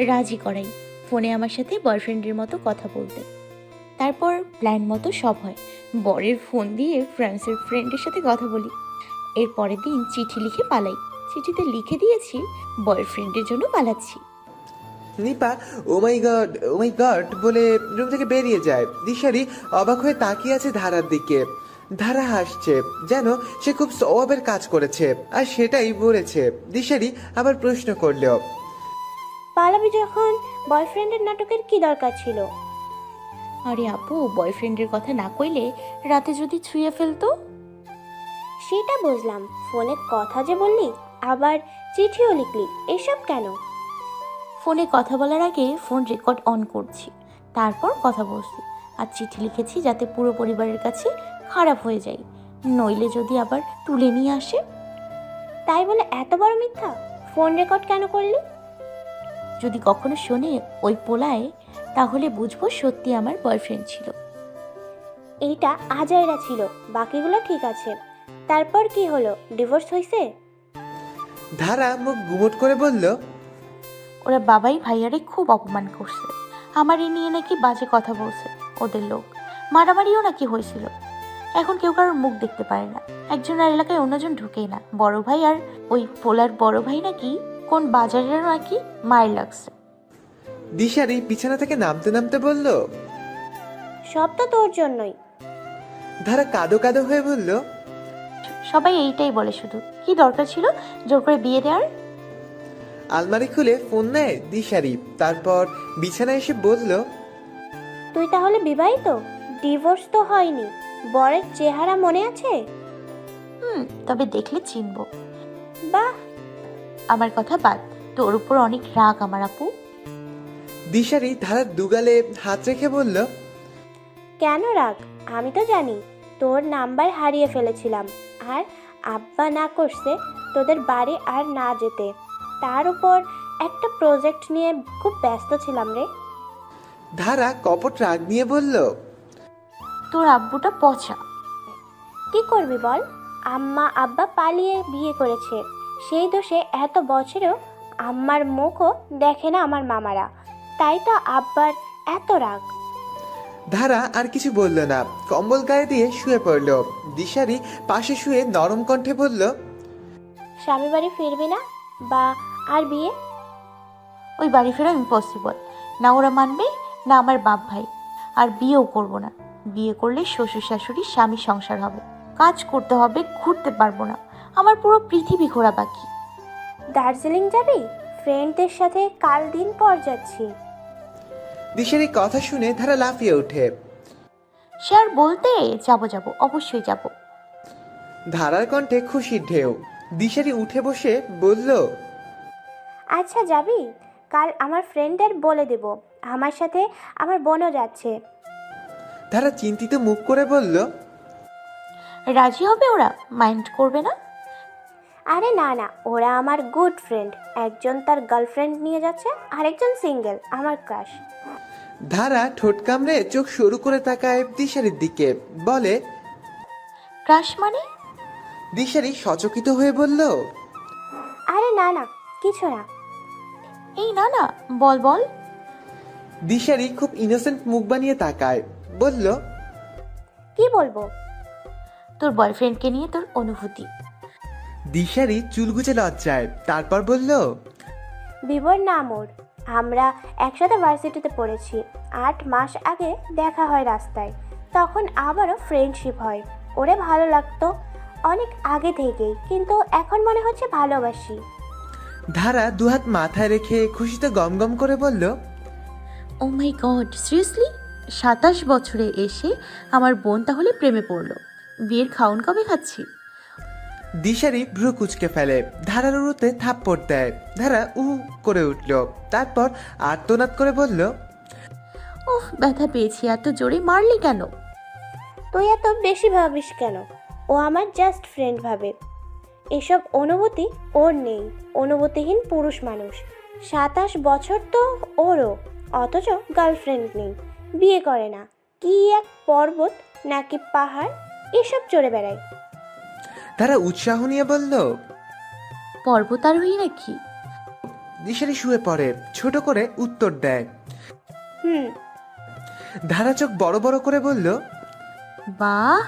রাজি করাই, ফোনে আমার সাথে বয়ফ্রেন্ডের মতো কথা বলতে। তারপর প্ল্যান মতো সব হয়। বরের ফোন দিয়ে ফ্রান্সের ফ্রেন্ডের সাথে কথা বলি। এর পরের দিন চিঠি লিখে পালাই। চিঠিতে লিখে দিয়েছি বয়ফ্রেন্ডের জন্য পালাচ্ছি। নিপা ও মাই গড বলে রুম থেকে বেরিয়ে যায়। দিশারি অবাক হয়ে তাকিয়ে আছে ধারার দিকে। ধারা হাসছে, যেন সে খুব স্বভাবের কাজ করেছে আর সেটাই বলেছে। দিশারি আবার প্রশ্ন করলো, পালাবি যখন বয়ফ্রেন্ডের নাটকের কি দরকার ছিল? আরে আপু, বয়ফ্রেন্ডের কথা না কইলে রাতে যদি ছুঁয়ে ফেলতো? সেটা বুঝলাম, ফোনে কথা যে বললি, আবার চিঠিও লিখলি, এসব কেন? ফোনে কথা বলার আগে ফোন রেকর্ড অন করছি, তারপর কথা বলছি। আর চিঠি লিখেছি যাতে পুরো পরিবারের কাছে খারাপ হয়ে যায়, নইলে যদি আবার তুলে নিয়ে আসে। তাই বলে এত বড় মিথ্যা? ফোন রেকর্ড কেন করলি? যদি কখনো শোনে ওই পোলায়, তাহলে বুঝবো সত্যি আমার বয়ফ্রেন্ড ছিল। এইটা আজাইরা ছিল, বাকিগুলো ঠিক আছে। তারপর কি হলো? ডিভোর্স হয়েছে? ধারা মুখ গুমট করে বলল, ওরা বাবাই ভাইয়ারে খুব অপমান করছে, আমার এ নিয়ে নাকি বাজে কথা বলছে ওদের লোক, মারামারিও নাকি হয়েছিল। এখন কেউ কারোর মুখ দেখতে পারে না, একজনের এলাকায় অন্যজন ঢুকেই না। বড় ভাই আর ওই পোলার বড় ভাই নাকি কোন বাজারের নাকি মায়ের লাগছে। দিশারি বিছানা থেকে নামতে নামতে বলল, সব তো তোর জন্যই। ধারা কাঁদো কাঁদো হয়ে বলল, সবাই এইটাই বলে, শুধু কি দরকার ছিল জোর করে বিয়ে দেওয়ার? আলমারি খুলে ফোন নেয় দিশারি, তারপর বিছানায় এসে বলল, তুই তাহলে বিবাহিত? ডিভোর্স তো হয়নি। বরের চেহারা মনে আছে? তবে দেখলে চিনবো। বাহ। আমার কথা বাদ, তোর উপর অনেক রাগ আমার আপু। দিশারি ধারার দুগালে হাত রেখে বলল, কেন রাগ? আমি তো জানি তোর নাম্বার হারিয়ে ফেলেছিলাম, আর আব্বা না করছে তোদের বাড়ি আর না যেতে। তার উপর একটা প্রজেক্ট নিয়ে খুব ব্যস্ত ছিলাম রে। ধারা কপট রাগ নিয়ে বলল, তোর আব্বুটা পচা। কি করবি বল? আম্মা আব্বা পালিয়ে বিয়ে করেছে, সেই দোষে এত বছরেও আম্মার মুখও দেখে না আমার মামারা, তাই তো আব্বার এত রাগ। ধারা আর কিছু বলল না, কম্বল গায়ে দিয়ে শুয়ে পড়ল। দিশারি পাশে শুয়ে নরম কণ্ঠে বলল, স্বামী বাড়ি ফিরবি না? বা আর বিয়ে? ওই বাড়ি ফেরা ইম্পসিবল, না ওরা মানবে না আমার বাপ ভাই। আর বিয়েও করব না। বিয়ে করলে শ্বশুর শাশুড়ি স্বামী সংসার হবে, কাজ করতে হবে, ঘুরতে পারবো না। আমার পুরো পৃথিবী ঘোরা বাকি। দার্জিলিং যাবি? ফ্রেন্ডদের সাথে কাল দিন পর যাচ্ছি। দিশারি কথা শুনে ধারা লাফিয়ে ওঠে। সে আর বলতে, যাবো অবশ্যই যাব। ধারার কণ্ঠে খুশির ঢেউ। দিশারি উঠে বসে বলল, আচ্ছা যাবি? কাল আমার ফ্রেন্ডদের বলে দেব আমার সাথে আমার বোনও যাচ্ছে। ধারা চিন্তিত মুখ করে বলল, রাজি হবে ওরা? মাইন্ড করবে না? আরে না না, ওরা আমার গুড ফ্রেন্ড। একজন তার গার্লফ্রেন্ড নিয়ে যাচ্ছে, আরেকজন সিঙ্গেল, আমার ক্রাশ। ধারা ঠোঁট কামড়ে চোখ সরু করে তাকায় দিশারির দিকে, বলে, ক্রাশ মানে? দিশারি সচকিত হয়ে বলল, আরে না না, কিছু না। এই না না, বল। দিশারি খুব ইনোসেন্ট মুখ বানিয়ে তাকায়, বলল, কি বলবো? তোর বয়ফ্রেন্ডকে নিয়ে তোর অনুভূতি। দিশারি চুলগুচে লজ্জায়, তারপর বলল, বিবর নাম ওর। আমরা একসাথে ভার্সিটিতে পড়েছি। 8 মাস আগে দেখা হয় রাস্তায়, তখন আবারও ফ্রেন্ডশিপ হয়। ওরে ভালো লাগতো অনেক আগে থেকেই, কিন্তু এখন মনে হচ্ছে ভালোবাসি। ধারা দুহাত মাথায় রেখে খুশিতে গমগম করে বলল, ও মাই গড, সিরিয়াসলি? 27 বছরে এসে আমার বোন তাহলে প্রেমে পড়লো। বিয়ের খাউন কবে খাচ্ছি? দিশারি ভ্রু কুচকে ফেলে, ধারার উড়ুতে থাপ্পড় দেয়। ধারা করে উঠল, তারপর আর্তনাদ করে বলল, উফ, ব্যথা পেয়েছি। এত জোরে মারলি কেন? তুই এত বেশি ভাবিস কেন? ও আমার জাস্ট ফ্রেন্ড ভাবে। এসব অনুভূতি ওর নেই, অনুভূতিহীন পুরুষ মানুষ। 27 বছর তো ওরও, অথচ গার্লফ্রেন্ড নেই, বিয়ে করে না। কি এক পর্বত নাকি পাহাড়, এসব চড়ে বেড়ায়। ধারা উৎসাহ নিয়ে বলল, পর্বতারোহী নাকি? দিশারি শুয়ে পড়ে, ছোট করে উত্তর দেয়। ধারা চোখ বড় বড় করে বলল, বাহ,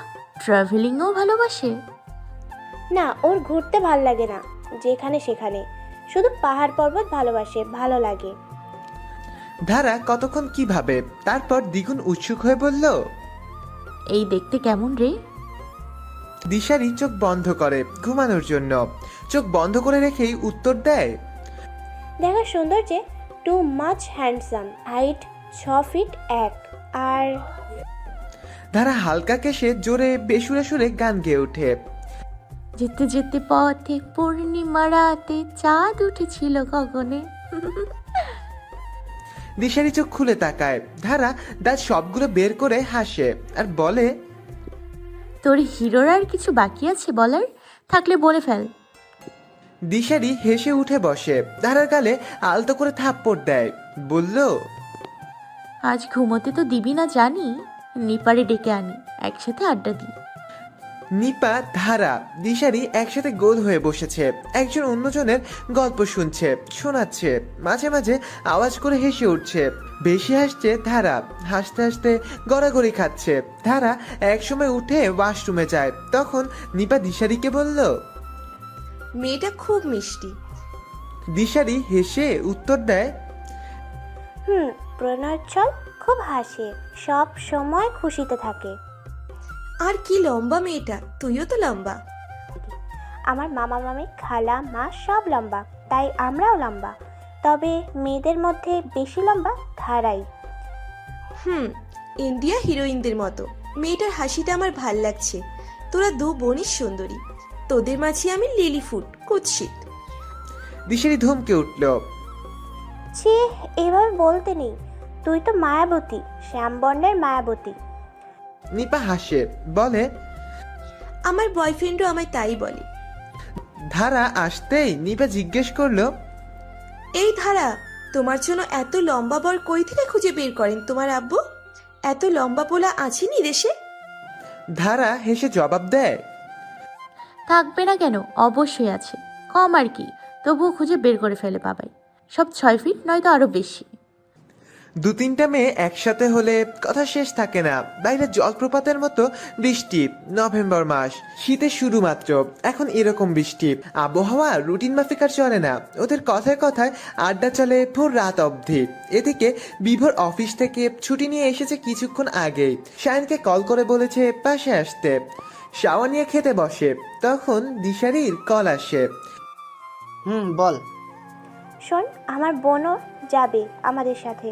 ট্রাভেলিংও ভালোবাসে। না, ওর ঘুরতে ভাল লাগে না, যেখানে সেখানে শুধু পাহাড় পর্বত ভালোবাসে, ভালো লাগে। ধারা কতক্ষণ কি ভাবে, তারপর দ্বিগুণ উৎসুক হয়ে বলল, এই দেখতে কেমন রে? দিশারি চোখ বন্ধ করে ঘুমানোর জন্য। চোখ বন্ধ করে রেখেই উত্তর দেয়, দেখা সৌন্দর্যে too much handsome, height 6 feet 1, আর ধারা হালকা কেশে জোরে বেসুরে সুরে গান গেয়ে ওঠে। যেতে যেতে পথে পূর্ণিমা রাতে চাঁদ উঠেছিল গগনে। দিশারি চোখ খুলে তাকায়। ধারা দাঁত সবগুলো বের করে হাসে আর বলে, তোর হিরোর আর কিছু বাকি আছে বলার? থাকলে বলে ফেল। দিশারি হেসে উঠে বসে, ধারার গালে আলতো করে থাপ্পড় দেয়, বলল, আজ ঘুমোতে তো দিবি না জানি, নিপারে ডেকে আনি, একসাথে আড্ডা দিই। নিপা, ধারা, দিশারি একসাথে গোল হয়ে বসেছে। একজন অন্যজনের গল্প শুনছে, শোনাচ্ছে, মাঝে মাঝে আওয়াজ করে হেসে উঠছে। বেশি হাসছে ধারা, হাসতে হাসতে গড়াগড়ি খাচ্ছে। ধারা একসময় উঠে ওয়াশরুমে যায়। তখন নিপা দিশারিকে বলল, মেয়েটা খুব মিষ্টি। দিশারি হেসে উত্তর দেয়, প্রণয়চল খুব হাসে, সব সময় খুশিতে থাকে। আর কি লম্বা মেয়েটা, তুইও তো লম্বা। আমার মামা মামি খালা মা সব লম্বা, তাই আমরাও লম্বা। তবে মেয়েদের মধ্যে বেশি লম্বা ধারাই। ইন্ডিয়া হিরোইনদের মতো। মেয়েটার হাসিটা আমার ভাল লাগছে। তোরা দু বোনই সুন্দরী, তোদের মাঝে আমি লিলি ফুড, কুৎসিত। দিশারি ধমকে উঠল, ছি, এভাবে বলতে নেই, তুই তো মায়াবতী, শ্যামবর্ণের মায়াবতী। নিপা হাসে, বলে, আমার বয়ফ্রেন্ডও আমায় তাই বলে। ধারা আসতেই নিপা জিজ্ঞেস করলো, এই ধারা, তোমার জন্য এত লম্বা বর কই থেকে খুঁজে বের করেন তোমার আব্বু? এত লম্বা পোলা আছেনি দেশে? ধারা হেসে জবাব দেয়, থাকবে না কেন, অবশ্যই আছে, কম আর কি, তবুও খুঁজে বের করে ফেলে বাবাই। সব 6 ফিট নয়তো আরো বেশি। 2-3টা মেয়ে একসাথে হলে কথা শেষ থাকে না। বাইরে জলপ্রপাতের মতো বৃষ্টি, নভেম্বর মাস, শীতের শুরু মাত্র, এখন এরকম বৃষ্টি। আবহাওয়া রুটিন মাফিক আর চলে না। ওদের কথায় কথায় আড্ডা চলে ভোর রাত অবধি। এদিকে বিভোর অফিস থেকে ছুটি নিয়ে এসেছে কিছুক্ষণ আগেই। শায়নকে কল করে বলেছে পাশে আসতে। শাওয়া নিয়ে খেতে বসে, তখন দিশারির কল আসে। বল। শোন, আমার বোনও যাবে আমাদের সাথে।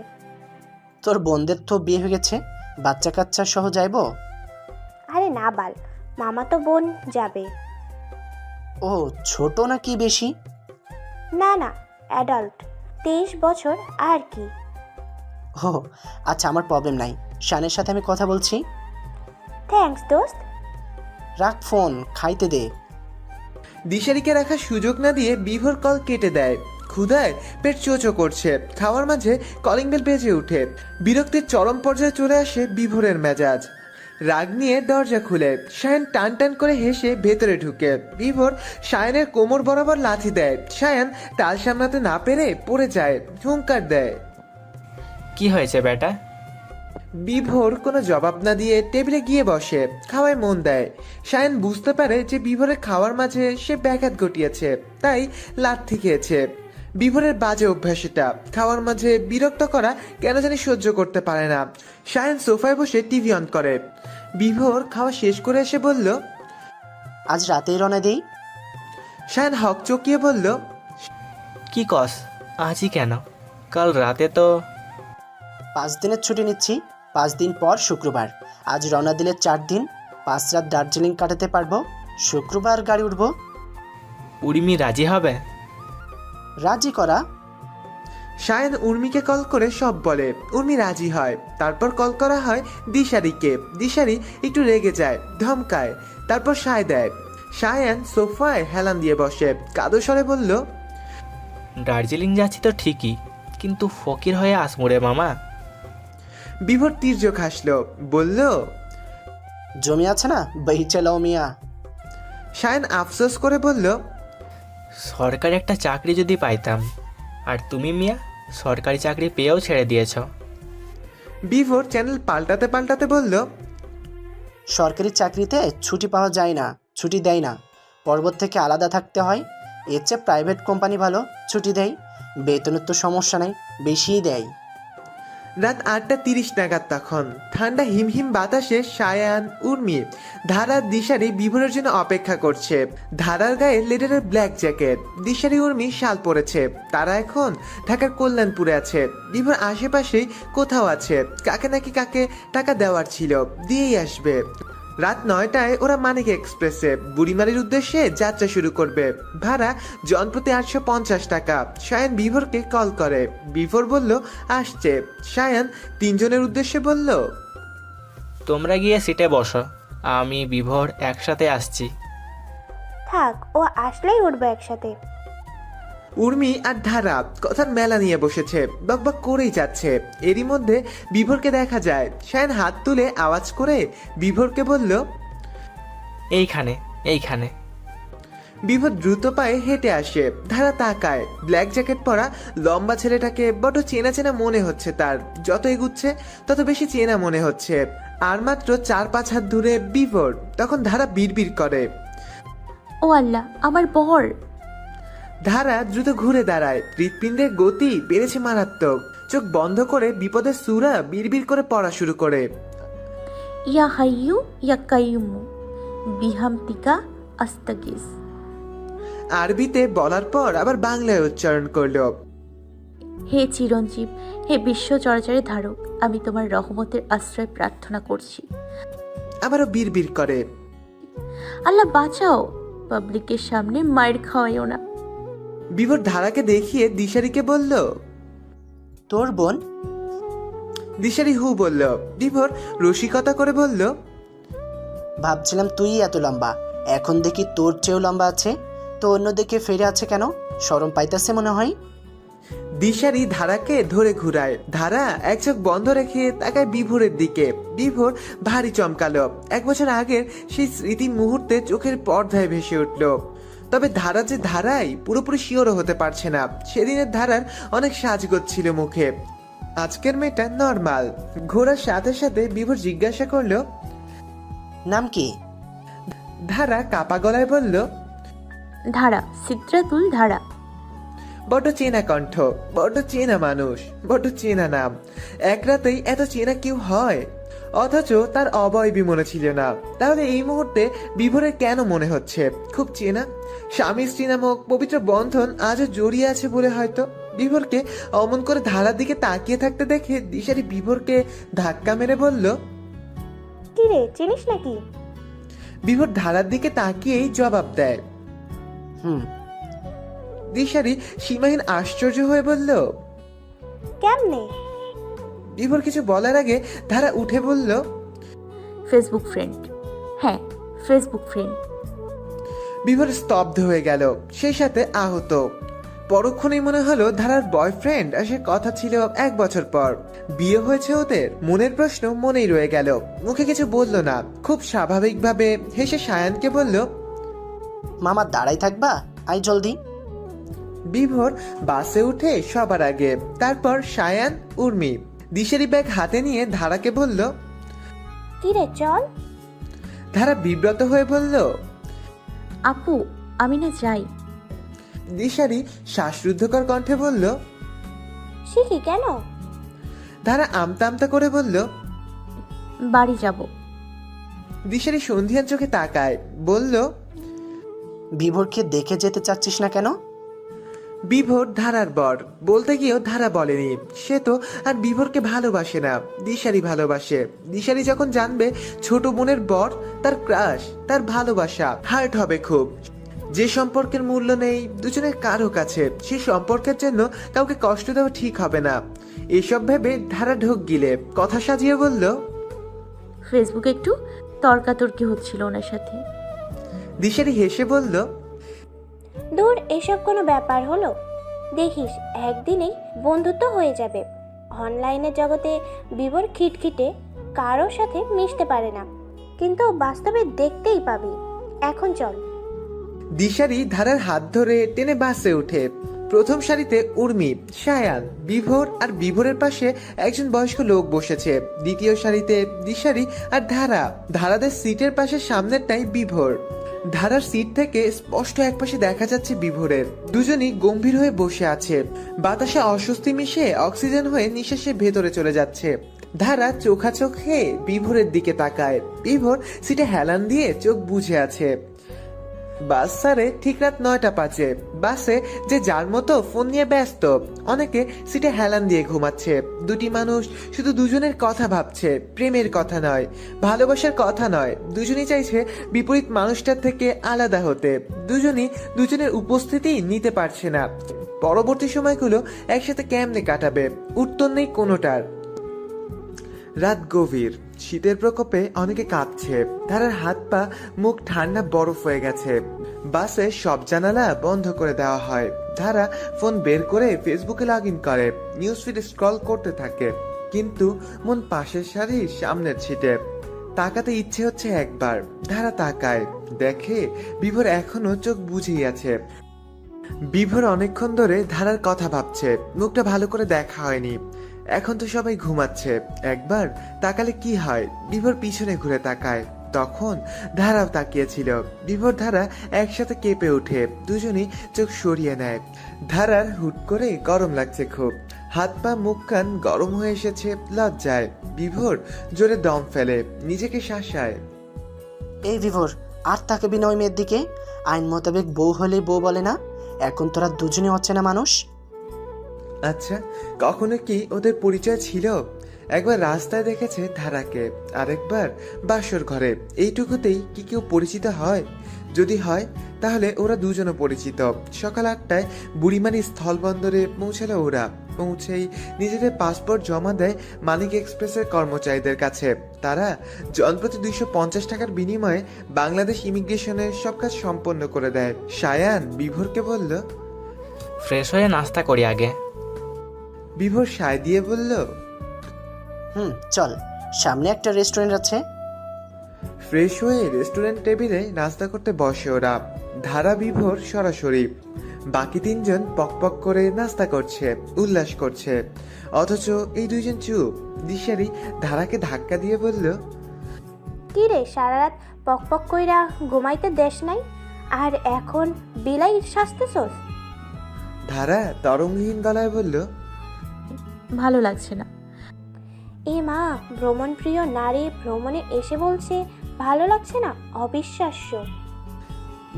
তোর বোনদের তো বিয়ে হয়ে গেছে, বাচ্চা কাচ্চা সহ যাইবো? আরে না বাল, মামা তো বোন যাবে। ও ছোট নাকি বেশি? না না, অ্যাডাল্ট, 23 বছর আর কি। ও আচ্ছা, আমার প্রবলেম নাই, শানের সাথে আমি কথা বলছি। থ্যাঙ্কস দোস্ত। রাখ ফোন, খাইতে দে। দিশারিকে রাখার সুযোগ না দিয়ে বিভোর কল কেটে দেয়। ক্ষুধায় পেট চোচো করছে। খাওয়ার মাঝে কলিং বেল বেজে উঠে। বিরক্তির চরম পর্যায়ে চলে আসে বিভোরের মেজাজ। রাগ নিয়ে দরজা খুলে শায়ন টান টান করে হেসে ভেতরে ঢুকে। বিভোর শায়নের কোমর বরাবর লাথি দেয়। শায়ন তাল সামলাতে না পেরে পড়ে যায়, হুঙ্কার দেয়। কি হয়েছে বেটা? বিভোর কোনো জবাব না দিয়ে টেবিলে গিয়ে বসে, খাওয়ায় মন দেয়। শায়ন বুঝতে পারে যে বিভোরের খাওয়ার মাঝে সে ব্যাঘাত ঘটিয়েছে, তাই লাথি খেয়েছে। বিভোরের বাজে অভ্যাস এটা, খাওয়ার মাঝে বিরক্ত করা কেন জানি সহ্য করতে পারে না। শায়ন সোফায় বসে টিভি অন করে। বিভোর খাওয়া শেষ করে এসে বলল, আজ রাতেই রওনা দেই। শায়ন হক চকিয়ে বলল, কি কস, আজই কেন? কাল রাতে তো 5 দিনের ছুটি নিচ্ছি, 5 দিন পর শুক্রবার। আজ রওনা দিলে 4 দিন, 5 রাত দার্জিলিং কাটাতে পারবো। শুক্রবার গাড়ি উঠবো। উর্মি রাজি হবে? রাজি করা। শায়ন উর্মিকে কল করে সব বলে। উর্মি রাজি হয়। তারপর কল করা হয় দিশারিকে। দিশারি একটু রেগে যায়, ধমকায়, তারপর সায় দেয়। শায়ন সোফায় হেলান দিয়ে বসে, কাদো স্বরে বলল, দার্জিলিং যাচ্ছি তো ঠিকই, কিন্তু ফকির হয়ে আসমু রে মামা। বিভোর তীর্যক হাসলো, বলল, জমি আছে না, বেচে লাও মিয়া। শায়ন আফসোস করে বলল, সরকারি একটা চাকরি যদি পাইতাম। আর তুমি মিয়া সরকারি চাকরি পেয়েও ছেড়ে দিয়েছ। বিভোর চ্যানেল পাল্টাতে পাল্টাতে বলল, সরকারি চাকরিতে ছুটি পাওয়া যায় না, ছুটি দেয় না, পর্বত থেকে আলাদা থাকতে হয়। এর চেয়ে প্রাইভেট কোম্পানি ভালো, ছুটি দেয়, বেতনের তো সমস্যা নাই, বেশিই দেয়। রাত 8:30 নাগাদ তখন ঠান্ডা হিমহিম বাতাসে সায়ান, উর্মি, ধারা, দিশারি বিভোরের জন্য অপেক্ষা করছে। ধারার গায়ে লেডারের ব্ল্যাক জ্যাকেট, দিশারি উর্মি শাল পরেছে। তারা এখন ঢাকার কল্যাণপুরে আছে। বিভোর আশেপাশেই কোথাও আছে, কাকে নাকি কাকে টাকা দেওয়ার ছিল, দিয়েই আসবে। রাত 9টায় ওরা মানিক এক্সপ্রেসে বুড়িমারির উদ্দেশ্যে যাত্রা শুরু করবে। ভাড়া জনপ্রতি 850 টাকা। সায়ান বিভোরকে কল করে। বিভোর বলল আসছে। সায়ান 3 জনের উদ্দেশ্যে বলল, তোমরা গিয়ে সিটে বসো, আমি বিভোর একসাথে আসছি। থাক, ও আসলেই উঠবো একসাথে। উর্মি আর ধারা কথার মেলা নিয়ে বসেছে, বকবক করেই যাচ্ছে। এরই মধ্যে বিভোরকে দেখা যায়। সায়ান হাত তুলে আওয়াজ করে বিভোরকে বলল, এইখানে এইখানে। বিভোর দ্রুত পায়ে হেঁটে আসে। ধারা তাকায়। ব্ল্যাক জ্যাকেট পরা লম্বা ছেলেটাকে বড় চেনা চেনা মনে হচ্ছে তার। যত এগুচ্ছে তত বেশি চেনা মনে হচ্ছে। আর মাত্র 4-5 হাত দূরে বিভোর। তখন ধারা বিড়বিড় করে। ও আল্লাহ, আমার বর। ধারা দ্রুত ঘুরে দাঁড়ায়। হৃৎপিণ্ডের গতি বেড়েছে মারাত্মক। চোখ বন্ধ করে বিপদের সূরা বিড়বিড় করে পড়া শুরু করে। ইয়া হাইয়ু ইয়া কাইয়ুমু বিহামতিকা আস্তাগিস। আরবিতে বলার পর আবার বাংলায় উচ্চারণ করলো। হে চিরঞ্জীব, হে বিশ্ব চরাচরের ধারক, আমি তোমার রহমতের আশ্রয় প্রার্থনা করছি। আবারও বিড়বিড় করে। আল্লাহ বাঁচাও, পাবলিকের সামনে মায়ের খাওয়াইও না। বিভোর ধারাকে দেখিয়ে দিশারিকে বলল, তোর বোন? দিশারি হু বলল। বিভোর রসিকতা করে বলল, ভাবছিলাম তুই এত লম্বা, এখন দেখি তোর চেয়েও লম্বা আছে। তো অন্য দিকে ফিরে আছে কেন? শরম পাইতেছে মনে হয়। দিশারি ধারাকে ধরে ঘুরায়। ধারা এক চোখ বন্ধ রেখে তাকায় বিভোরের দিকে। বিভোর ভারী চমকালো। 1 বছর আগের সেই স্মৃতি মুহূর্তে চোখের পর্দায় ভেসে উঠল। তবে ধারা যে ধারাই পুরোপুরি শিওরও হতে পারছে না। সেদিনের ধারার অনেক সাজগোজ ছিল মুখে, আজকের মেয়েটা নর্মাল। ঘোরার সাথে সাথে বিভোর জিজ্ঞাসা করলো, নাম কি? ধারা কাপা গলায় বলল, ধারা, সিদ্রাতুল ধারা। বড্ড চেনা কণ্ঠ, বড্ড চেনা মানুষ, বড্ড চেনা নাম। এক রাতেই এত চেনা কেউ হয়? অথচ তার অবয়বী মনে ছিল না। তাহলে এই মুহূর্তে বিভোরের কেন মনে হচ্ছে খুব চেনা? স্বামী স্ত্রী নামক পবিত্র বন্ধন আজও জড়িয়ে আছে বলে হয়তো। বিভোরকে অমন করে ধারার দিকে তাকিয়ে থাকতে দেখে দিশারি বিভোরকে ধাক্কা মেরে বলল, কি রে, চিনিস নাকি? বিভোর ধারার দিকে তাকিয়েই জবাব দেয়, হুম। দিশারি সীমাহীন আশ্চর্য হয়ে বলল, কেমনে? বিভোর কিছু বলার আগে ধারা উঠে বলল, ফেসবুক ফ্রেন্ড। হ্যাঁ, ফেসবুক ফ্রেন্ড। বিভোর স্তব্ধ হয়ে গেল, সেই সাথে আহত। পরক্ষণেই মনে হলো ধারার বয়ফ্রেন্ড আসার কথা ছিল 1 বছর পর। বিয়ে হয়েছে ওদের। মনের প্রশ্ন মনেই রয়ে গেল। মুখে কিছু বলল না। খুব স্বাভাবিকভাবে হেসে সায়ানকে বলল, মামা দাঁড়াই থাকবা, আই জলদি। বিভোর বাসে উঠে সবার আগে, তারপর সায়ান, উর্মি। দিশারি ব্যাগ হাতে নিয়ে ধারাকে বলল, কি রে, চল। ধারা বিব্রত হয়ে বলল, আপু, আমি না যাই। দিশারি শ্বাসরুদ্ধকর কণ্ঠে বলল, শিখি কেন? ধারা আমতা আমতা করে বলল, বাড়ি যাব। দিশারি সন্ধিয়ান চোখে তাকায়, বলল, বিভোরকে দেখে যেতে চাচ্ছিস না কেন? বিভোর ধারার বর, বলতে গিয়েও ধারা বলেনি। সে তো আর বিভোরকে ভালোবাসে না, দিশারি ভালোবাসে। দিশারি যখন জানবে ছোট বোনের বর তার ক্রাশ, তার ভালোবাসা হার্ট হবে খুব। যে সম্পর্কের মূল্য নেই দুজনের কারো কাছে, সেই সম্পর্কের জন্য কাউকে কষ্ট দেওয়া ঠিক হবে না। এসব ভেবে ধারা ঢোক গিলে কথা সাজিয়ে বলল, ফেসবুকে একটু তর্কাতর্কি হচ্ছিল ওনার সাথে। দিশারি হেসে বলল, দূর, এসব কোনো ব্যাপার হলো? দেখিস একদিনেই বন্ধুত্ব হয়ে যাবে। অনলাইনের জগতে বিভোর খিটখিটে, কারোর সাথে মিশতে পারে না, কিন্তু বাস্তবে দেখতেই পাবি। এখন চল। দিশারি ধারার হাত ধরে টেনে বাসে উঠে। প্রথম সারিতে উর্মি, সায়ান, বিভোর আর বিভোরের পাশে একজন বয়স্ক লোক বসেছে। দ্বিতীয় সারিতে দিশারি আর ধারা। ধারাদের সিটের পাশে সামনেরটাই বিভোর। ধারার সিট থেকে স্পষ্ট একপাশে দেখা যাচ্ছে বিভোরের। দুজনই গম্ভীর হয়ে বসে আছে। বাতাসে অস্বস্তি মিশে অক্সিজেন হয়ে নিঃশ্বাসের ভেতরে চলে যাচ্ছে। ধারা চোখাচোখে বিভোরের দিকে তাকায়। বিভোর সিটে হেলান দিয়ে চোখ বুজে আছে। বাস ছাড়ে ঠিক রাত 9টা বাজে। বাসে যে যার মতো ফোন নিয়ে ব্যস্ত। অনেকে সিটে হেলান দিয়ে ঘুমাচ্ছে। দুটি মানুষ শুধু দুজনের কথা ভাবছে, প্রেমের কথা নয়, ভালোবাসার কথা নয়। দুজনই চাইছে বিপরীত মানুষটার থেকে আলাদা হতে। দুজনই দুজনের উপস্থিতি নিতে পারছে না। পরবর্তী সময়গুলো একসাথে কেমনে কাটাবে, উত্তর নেই কোনোটার। রাত গভীর, শীতের প্রকোপে অনেকে কাঁপছে। ধারার হাত পা মুখ ঠান্ডা বরফ হয়ে গেছে। বাসে সব জানালা বন্ধ করে দেওয়া হয়। ধারা ফোন বের করে ফেসবুকে লগ ইন করে, নিউজ ফিড স্ক্রল করতে থাকে। কিন্তু মন পাশের সারির সামনের ছিটে। তাকাতে ইচ্ছে হচ্ছে একবার। ধারা তাকায়, দেখে বিভোর এখনো চোখ বুঝেই আছে। বিভোর অনেকক্ষণ ধরে ধারার কথা ভাবছে। মুখটা ভালো করে দেখা হয়নি। এখন তো সবাই ঘুমাচ্ছে, একবার তাকালে কি হয়। বিভোর পিছনে ঘুরে তাকায়, তখন ধারাও তাকিয়েছিল। বিভোর ধারা একসাথে কেঁপে ওঠে। দুজনই চোখ সরিয়ে নেয়। ধারার হুট করে গরম লাগছে খুব। হাত পা মুখ কান গরম হয়ে এসেছে লজ্জায়। বিভোর জোরে দম ফেলে, নিজেকে শাসায়। এই বিভোর, আর তাকাবি না ওই মেয়ের দিকে। আইন মোতাবেক বউ হলেই বউ বলে না। এখন তোরা দুজনে অচেনা মানুষ। আচ্ছা, কখনো কি ওদের পরিচয় ছিল? একবার রাস্তায় দেখেছে ধারাকে, আরেকবার বাসর ঘরে। এইটুকুতেই কি কেউ পরিচিত হয়? যদি হয় তাহলে ওরা দুজনও পরিচিত। সকাল 8টায় বুড়িমানি স্থলবন্দরে পৌঁছালো ওরা। পৌঁছেই নিজেদের পাসপোর্ট জমা দেয় মানিক এক্সপ্রেসের কর্মচারীদের কাছে। তারা জনপ্রতি 250 টাকার বিনিময়ে বাংলাদেশ ইমিগ্রেশনের সব কাজ সম্পন্ন করে দেয়। সায়ান বিভোরকে বলল, ফ্রেশ হয়ে নাস্তা করি আগে। বিভোর সায় দিয়ে বলল, চল, সামনে একটা রেস্টুরেন্ট আছে। ফ্রেশ হয়ে রেস্টুরেন্ট টেবিলে নাস্তা করতে বসে ওরা। ধারা বিভোর সরাসরি। বাকি তিনজন পকপক করে নাস্তা করছে, উল্লাস করছে। অথচ এই দুইজন চুপ। দিশারি ধারাকে ধাক্কা দিয়ে বলল, কি রে, সারা রাত পক কইরা ঘুমাইতে দেশ নাই, আর এখন বিলাই সাজতেছস? ধারা তরঙ্গহীন গলায় বলল, ভালো লাগছে না। এ মা, ভ্রমণ প্রিয় নারী ভ্রমণে এসে বলছে ভালো লাগছে না? অবিশ্বাস্য।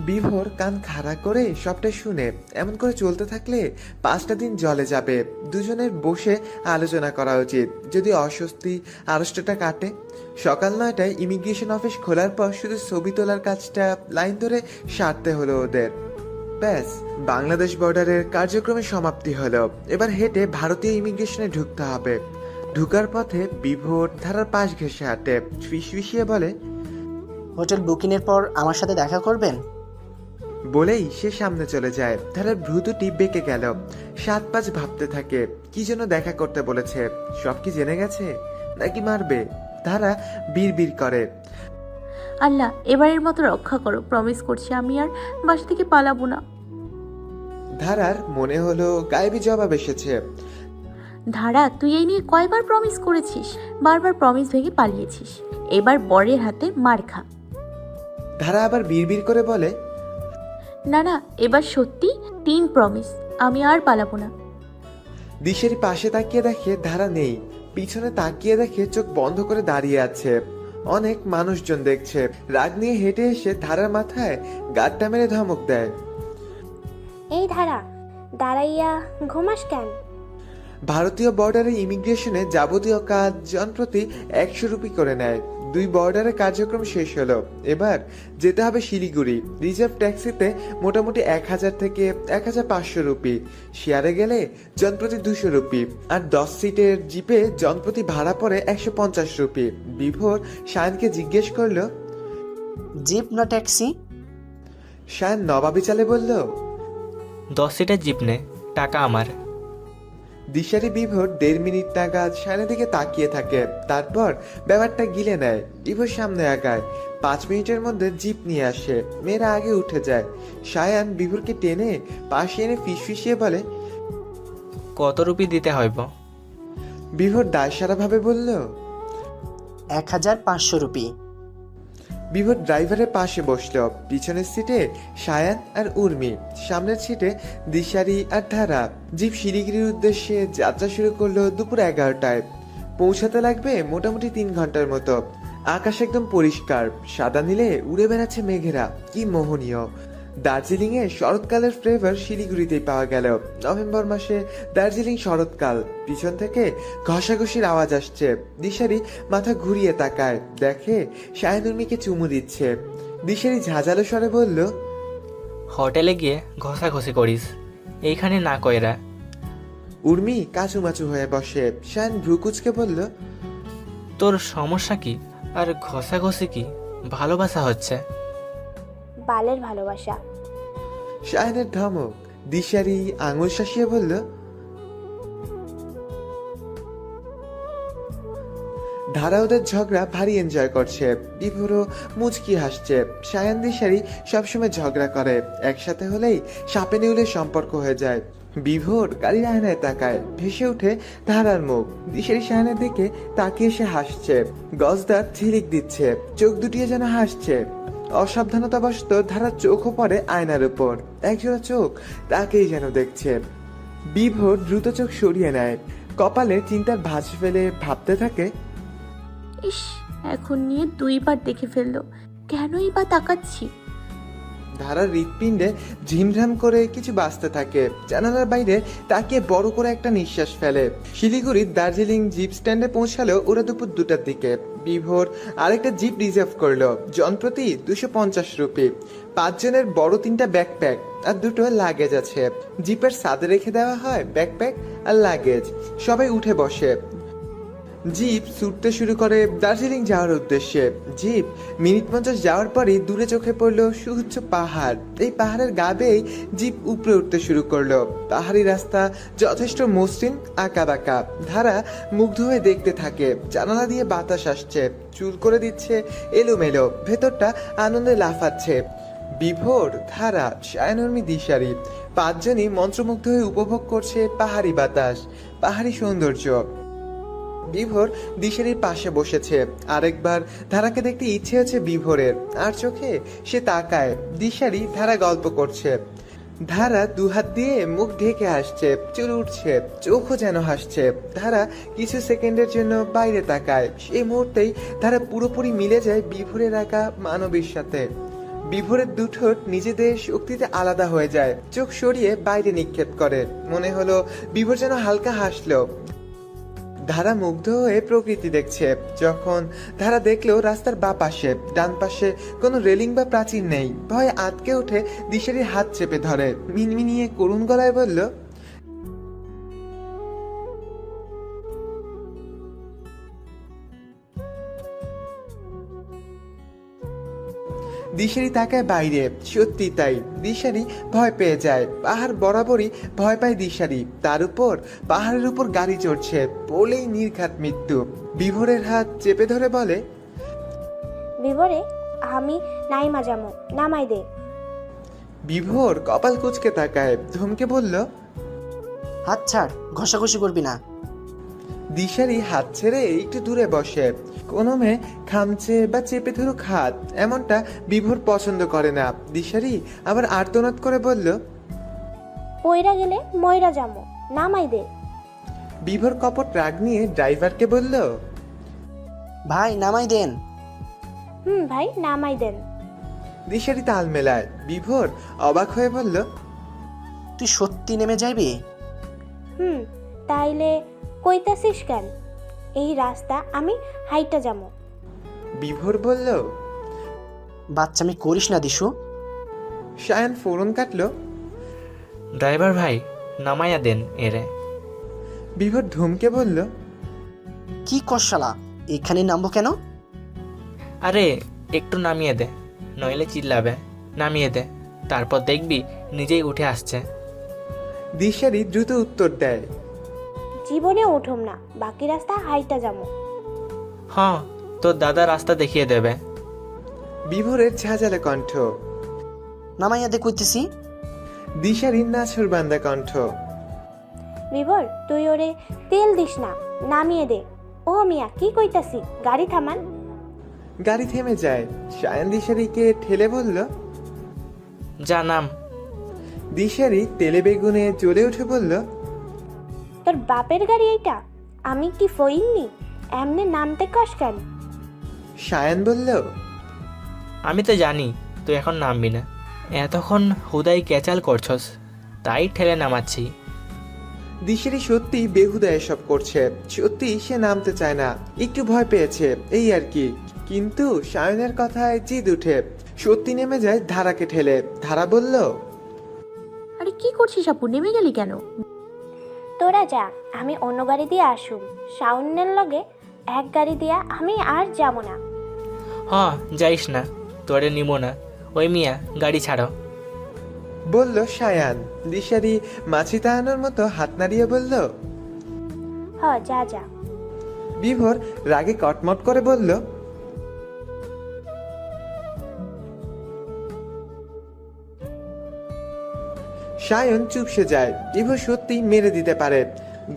বিভোর কান খাড়া করে সবটা শুনে। এমন করে চলতে থাকলে 5টা দিন জলে যাবে। দুজনের বসে আলোচনা করা উচিত, যদি অস্বস্তি আড়ষ্টটা কাটে। সকাল 9টায় ইমিগ্রেশন অফিস খোলার পর শুধু ছবি তোলার কাজটা লাইন ধরে সারতে হলো ওদের। ব্যাস, বাংলাদেশ বর্ডারের কার্যক্রমে সমাপ্তি হলো। এবার হেঁটে ভারতীয় ইমিগ্রেশনে ঢুকতে হবে। ঢুকার পথে বিভোর ধারার পাশ ঘেঁষে হাঁটে, ফিসফিসিয়ে বলে, হোটেল বুকিংয়ের পর আমার সাথে দেখা করবেন। বলেই সে সামনে চলে যায়। ধারার ভ্রুদুটি বেঁকে গেল। 7-5 ভাবতে থাকে, কি যেন দেখা করতে বলেছে। সব কি জেনে গেছে নাকি মারবে? ধারা বিড়বিড় করে, আল্লাহ, এবারের মতো রক্ষা করো, প্রমিস করছি আমি আর বাসা থেকে পালাবো না। ধারার মনে হলো গায়েবী জবাব এসেছে। ধারা, তুই এই নিয়ে কয়বার প্রমিস করেছিস? বারবার প্রমিস ভেঙে পালিয়েছিস। এবার বরের হাতে মার খা। ধারা আবার বিড়বিড় করে বলে, না না, এবার সত্যি 3 প্রমিস, আমি আর পালাবো না। দিশের পাশে তাকিয়ে দেখে ধারা নেই। পিছনে তাকিয়ে দেখে চোখ বন্ধ করে দাঁড়িয়ে আছে। অনেক মানুষজন দেখছে। রাগ নিয়ে হেঁটে এসে ধারার মাথায় গাঁটটা মেরে ধমক দেয়, এই ধারা, দাঁড়াইয়া ঘুমাস কেন? ভারতীয় বর্ডারে ইমিগ্রেশনে যাবতীয় কাজ জনপ্রতি 100 রুপি করে নেয়। 2 বর্ডারের কার্যক্রম শেষ হলো। এবার যেতে হবে শিলিগুড়ি। রিজার্ভ ট্যাক্সিতে মোটামুটি 1000 থেকে 1500 রুপি। শেয়ারে গেলে জনপ্রতি 200 রুপি। আর 10 সিটের জিপে জনপ্রতি ভাড়া পড়ে 150 রুপি। বিভোর শায়নকে জিজ্ঞেস করলো, জিপ না ট্যাক্সি? শায়ন নবাবি চালে বলল, 10 সিটের জিপ নে, টাকা আমার। দিশারি বিভোর 1.5 মিনিট নাগাদ সায়নের দিকে তাকিয়ে থাকে, তারপর ব্যাপারটা গিলে নেয়। বিভোর সামনে আগায়। 5 মিনিটের মধ্যে জিপ নিয়ে আসে। মেয়েরা আগে উঠে যায়। সায়ান বিভোরকে টেনে পাশে এনে ফিসফিসিয়ে বলে, কত রুপি দিতে হইব? বিভোর দায়সারাভাবে বলল, 1500 রুপি। বিভোর ড্রাইভারের পাশে বসলো। পিছনের সিটে সায়ান আর উর্মি, সামনের সিটে দিশারি আর ধারা। জিপ শিলিগুড়ির উদ্দেশ্যে যাত্রা শুরু করলো দুপুর 11টায়। পৌঁছাতে লাগবে মোটামুটি 3 ঘন্টার মতো। আকাশ একদম পরিষ্কার, সাদা নীলে উড়ে বেড়াচ্ছে মেঘেরা, কি মোহনীয়। দার্জিলিং এ শরৎকালের ফ্লেভার শিলিগুড়িতেই পাওয়া গেল। নভেম্বর মাসে দার্জিলিং শরৎকাল। পিছন থেকে ঘষাঘষির আওয়াজ আসছে। দিশারি মাথা ঘুরিয়ে তাকায়, দেখে সায়ন উর্মিকে চুমু দিচ্ছে। দিশারি ঝাঁঝালো স্বরে বলল, হোটেলে গিয়ে ঘষাঘষি করিস, এইখানে না কইরা। উর্মি কাচুমাচু হয়ে বসে। সায়ন ভ্রুকুচকে বলল, তোর সমস্যা কি? আর ঘষাঘষি কি? ভালোবাসা হচ্ছে। বালের ভালোবাসা। সায়নের ধমক। দিশারি আঙুল শাসিয়ে বলল, ধারা ওদের ঝগড়া ভারী এনজয় করছে। বিভোরও মুচকি হাসছে। সায়ান দিশারি সবসময় ঝগড়া করে, একসাথে হলেই সাপে নেউলের সম্পর্ক হয়ে যায়। বিভোর গাড়ির আয়নায় তাকায়, ভেসে উঠে ধারার মুখ। দিশারি সায়ানের দিকে তাকিয়ে সে হাসছে, গজদার ঝিলিক দিচ্ছে, চোখ দুটিয়ে যেন হাসছে। অসাবধানতাবশত ধারার চোখও পড়ে আয়নার উপর। একজোড়া চোখ তাকেই যেন দেখছে। বিভোর দ্রুত চোখ সরিয়ে নেয়, কপালে চিন্তার ভাঁজ ফেলে ভাবতে থাকে, ইস, এখন নিয়ে 2 বার দেখে ফেললো, কেনই বা তাকাচ্ছি। ধারার হৃৎপিণ্ডে ঝিমঝাম করে কিছু বাজতে থাকে। জানালার বাইরে তাকিয়ে বড় করে একটা নিঃশ্বাস ফেলে। শিলিগুড়ির দার্জিলিং জিপ স্ট্যান্ডে পৌঁছালো ওরা দুপুর 2টার দিকে। বিভোর আরেকটা জিপ রিজার্ভ করলো, জনপ্রতি 250 রুপি। 5 জনের বড় 3টা ব্যাকপ্যাক আর 2টো লাগেজ আছে। জিপের ছাদে রেখে দেওয়া হয় ব্যাকপ্যাক আর লাগেজ। সবাই উঠে বসে। জিপ ছুটতে শুরু করে দার্জিলিং যাওয়ার উদ্দেশ্যে। জিপ মিনিট 50 যাওয়ার পরই দূরে চোখে পড়লো সুউচ্চ পাহাড়। এই পাহাড়ের গা বেয়েই জিপ উপরে উঠতে শুরু করলো। পাহাড়ি রাস্তা যথেষ্ট মসৃণ, আঁকা বাঁকা। ধারা মুগ্ধ হয়ে দেখতে থাকে। জানালা দিয়ে বাতাস আসছে, চুল করে দিচ্ছে এলোমেলো, ভেতরটা আনন্দে লাফাচ্ছে। বিভোর, ধারা, সায়ন উর্মি, দিশারি 5 জনই মন্ত্রমুগ্ধ হয়ে উপভোগ করছে পাহাড়ি বাতাস, পাহাড়ি সৌন্দর্য। বিভোর দিশারির পাশে বসেছে। আরেকবার ধারাকে দেখতে ইচ্ছে হচ্ছে বিভোরের, আর চোখে সে তাকায়। দিশারি ধারা গল্প করছে। ধারা 2 হাত দিয়ে মুখ ঢেকে আসছে, চুল উঠছে, চোখও যেন হাসছে। ধারা কিছু সেকেন্ডের জন্য বাইরে তাকায়। সেই মুহূর্তেই ধারা পুরোপুরি মিলে যায় বিভোরের আঁকা মানবীর সাথে। বিভোরের 2 ঠোঁট নিজেদের শক্তিতে আলাদা হয়ে যায়। চোখ সরিয়ে বাইরে নিক্ষেপ করে। মনে হলো বিভোর যেন হালকা হাসলো। ধারা মুগ্ধ হয়ে প্রকৃতি দেখছে। যখন ধারা দেখলো রাস্তার বাঁ পাশে, ডান পাশে কোনো রেলিং বা প্রাচীর নেই, ভয়ে আটকে উঠে দিশারির হাত চেপে ধরে। মিনমিনিয়ে করুণ গলায় বলল, দিশারি তাকায় বাইরে। সত্যি তাই, দিশারি ভয় পেয়ে যায়। পাহাড় বরাবরই ভয় পায় দিশারি। তার উপর পাহাড়ের উপর গাড়ি চড়ছে, বলেই নির্ঘাত মৃত্যু। বিভোরের হাত চেপে ধরে বলে, বিবরে আমি নাইমা যামো, নামাই দে। বিভোর কপাল কুঁচকে তাকায়, ধমকে বলল, হাত ছাড়, ঘষাঘষি করবি না। দিশারি হাত ছেড়ে একটু দূরে বসে। কোনো মেয়ে খামচে বা চেপে ধরুক হাত, এমনটা বিভোর পছন্দ করে না। দিশারি আবার আর্তনাদ করে বলল, পইরা গেলে ময়রা যামো, নামাই দে। বিভোর কপট রাগ নিয়ে ড্রাইভারকে বলল, ভাই নামাই দেন। ভাই নামাই দেন। দিশারি তাল মেলায়। বিভোর অবাক হয়ে বলল, তুই সত্যি নেমে যাইবি? তাইলে কইতাছিস কেন? এই রাস্তা আমি হাইটা যামো। বিভোর বলল, বাচ্চামি করিস না দিশু। সায়ন ফোরন কাটলো। ড্রাইভার ভাই, নামাইয়া দেন এরে। বিভোর ধমকে বলল, কি কষালা, এখানে নামবো কেন? আরে একটু নামিয়ে দে, নইলে চিল্লাবে। নামিয়ে দে, তারপর দেখবি নিজেই উঠে আসছে। দিশারি দ্রুত উত্তর দেয়, জীবনে উঠুম না, বাকি রাস্তা হাইটা যাবো। হ্যাঁ, তোর দাদা রাস্তা দেখিয়ে দেবে। বিভোরের ঝাঁঝালে কণ্ঠ। নামাইয়া দে কইতেছি। দিশারির নাছর বান্দা কণ্ঠ। বিভোর, তুই ওরে তেল দিস না, নামিয়ে দে। ও মিয়া, কি কইতাছি, গাড়ি থামান। গাড়ি থেমে যায়। সায়ন দিশারিকে ঠেলে বলল। যা নাম। দিশারি তেলে বেগুনে জ্বলে উঠে বলল, তোর বাপের গাড়ি এইটা? আমি কি ফইননি? এমনে নামতে কস কেন? সায়ন বলল, আমি তো জানি তুই এখন নামবি না, এতক্ষণ হুদাই ক্যাচাল করছস, তাই ঠেলে নামাচ্ছি। দিশারি সত্যি বেহুদা এসব করছে। সত্যি সে নামতে চায় না, একটু ভয় পেয়েছে, এই আর কি। কিন্তু সায়নের কথায় জিদ উঠে সত্যি নেমে যায় ধারাকে ঠেলে। ধারা বলল, আরে কি করছিস আপু, নেমে গেলি কেন? তোরা যা, আমি অন্য গাড়ি দিয়ে আসুম। শাওনের লগে এক গাড়ি দিয়া আমি আর যাব না। হ্যাঁ, যাইস না, তোরে নিব না। ওই মিয়া, গাড়ি ছাড়ো। বলল সায়ান। দিশারি মাছি তাড়ানোর মতো হাত নাড়িয়ে বলল। হ, যা যা। বিভোর রাগে কটমট করে বলল, সায়ন চুপসে যায়। বিভোর সত্যি মেরে দিতে পারে।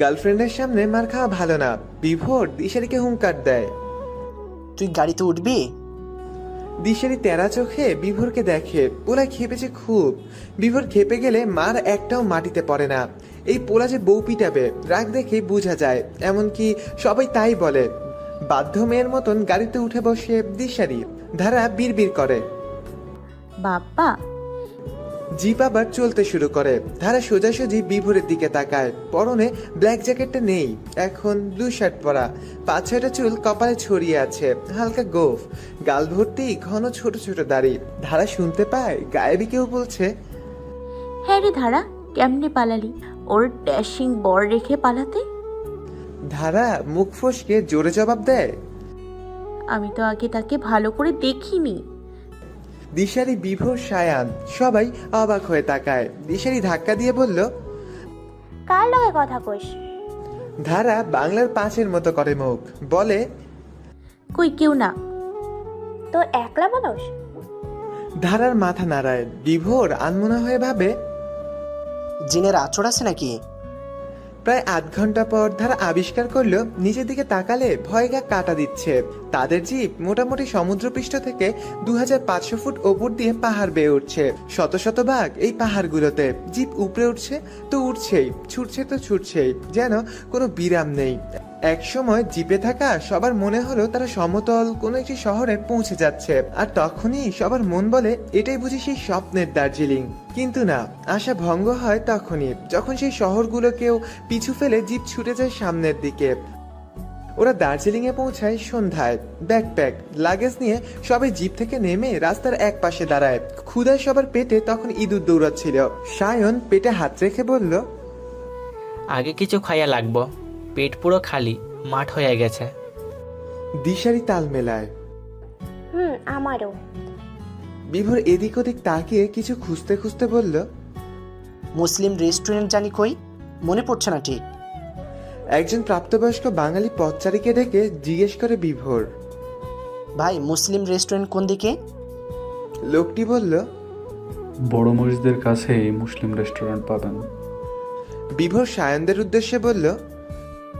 গার্লফ্রেন্ডের সামনে মার খাওয়া ভালো না। বিভোর দিশারিকে হুঙ্কার দেয়। তুই গাড়িতে উঠবি? দিশারি তেরা চোখে বিভোরকে দেখে। পোলা খেপেছে খুব। বিভোর খেপে গেলে মার একটাও মাটিতে পড়ে না। এই পোলা যে বউ পিটাবে, রাগ দেখে বোঝা যায়। এমনকি সবাই তাই বলে। বাধ্য মেয়ের মতন গাড়িতে উঠে বসে দিশারি। ধারা বিড়বিড় করে। বাবা, জিপ আবার চলতে শুরু করে। ধারা সোজাসুজি বিভোরের দিকে তাকায়। পরনে ব্ল্যাক জ্যাকেটটা নেই, এখন ব্লু শার্ট পরা। 5-6টা চুল কপালে ছড়িয়ে আছে, হালকা গোফ। গাল ভর্তি ঘন ছোট ছোট দাড়ি। ধারা শুনতে পায় গায়েবী কেউ বলছে, হ্যাঁ রে ধারা, কেমনে পালালি? ওর ড্যাশিং বর রেখে পালাতে? ধারা মুখ ফসকে জোরে জবাব দেয়। আমি তো আগে তাকে ভালো করে দেখিনি। দিশারি, বিভোর, সায়ান সবাই অবাক হয়ে তাকায়। দিশারি ধাক্কা দিয়ে বলল, কার লগে কথা কইস? ধারা বাংলার 5-এর মতো করে মুখ, বলে, কই কেউ না। তো একলা মানুষ? ধারার মাথা নাড়ায়। বিভোর আনমনা হয়ে ভাবে, জিনের আচর আছে নাকি? প্রায় 8 ঘন্টা পর ধারা আবিষ্কার করলো নিচের দিকে তাকালে ভয় গা কাটা দিচ্ছে। তাদের জিপ মোটামুটি সমুদ্রপৃষ্ঠ থেকে 2500 ফুট ওপর দিয়ে পাহাড় বেয়ে উঠছে। শত শত ভাগ এই পাহাড়গুলোতে। জিপ উপরে উঠছে তো উঠছেই, ছুটছে তো ছুটছেই, যেন কোনো বিরাম নেই। এক সময় জিপে থাকা সবার মনে হলো তারা সমতল কোনো একটি শহরে পৌঁছে যাচ্ছে। আর তখনই সবার মন বলে, এটাই বুঝি সেই স্বপ্নের দার্জিলিং। কিন্তু না, আশা ভঙ্গ হয় তখনই যখন সেই শহরগুলোকেও পিছু ফেলে জিপ ছুটে যায় সামনের দিকে। ওরা দার্জিলিং এ পৌঁছায় সন্ধ্যায়। ব্যাকপ্যাক লাগেজ নিয়ে সবাই জিপ থেকে নেমে রাস্তার এক পাশে দাঁড়ায়। ক্ষুধায় সবার পেটে তখন ইঁদুর দৌড়াচ্ছিল। সায়ন পেটে হাত রেখে বলল, আগে কিছু খাইয়া লাগবো, পেট পুরো খালি, মাঠ হয়ে গেছে। দিশারি তাল মেলায়। আমারও। বিভোর এদিক ওদিক তাকিয়ে কিছু খুঁজতে খুঁজতে বলল, মুসলিম রেস্টুরেন্ট জানি কই, মনে পড়ছে না ঠিক। একজন প্রাপ্তবয়স্ক বাঙালি পথচারীকে ডেকে জিজ্ঞেস করে বিভোর, ভাই মুসলিম রেস্টুরেন্ট কোন দিকে? লোকটি বলল, বড় মসজিদের কাছেই মুসলিম রেস্টুরেন্ট পাবেন। বিভোর সায়নদের উদ্দেশ্যে বলল,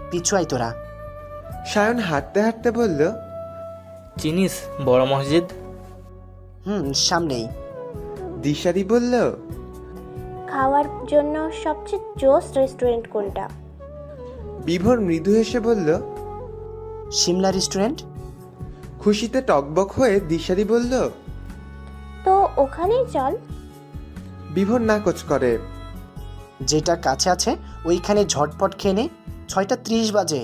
পিছু আই তোরা। সায়ন হাঁটতে হাঁটতে বলল, চিনিস বড় মসজিদ? সামনেই। দিশারি বলল, খাওয়ার জন্য সবচেয়ে জোস রেস্টুরেন্ট কোনটা? বিভোর মৃদু হেসে বলল, সিমলা রেস্টুরেন্ট। খুশিতে টকবক হয়ে দিশারি বলল, তো ওখানেই চল। বিভোর নাকচ করে। যেটা কাছে আছে ওইখানে ঝটপট খেয়ে নে। 6:30 বাজে।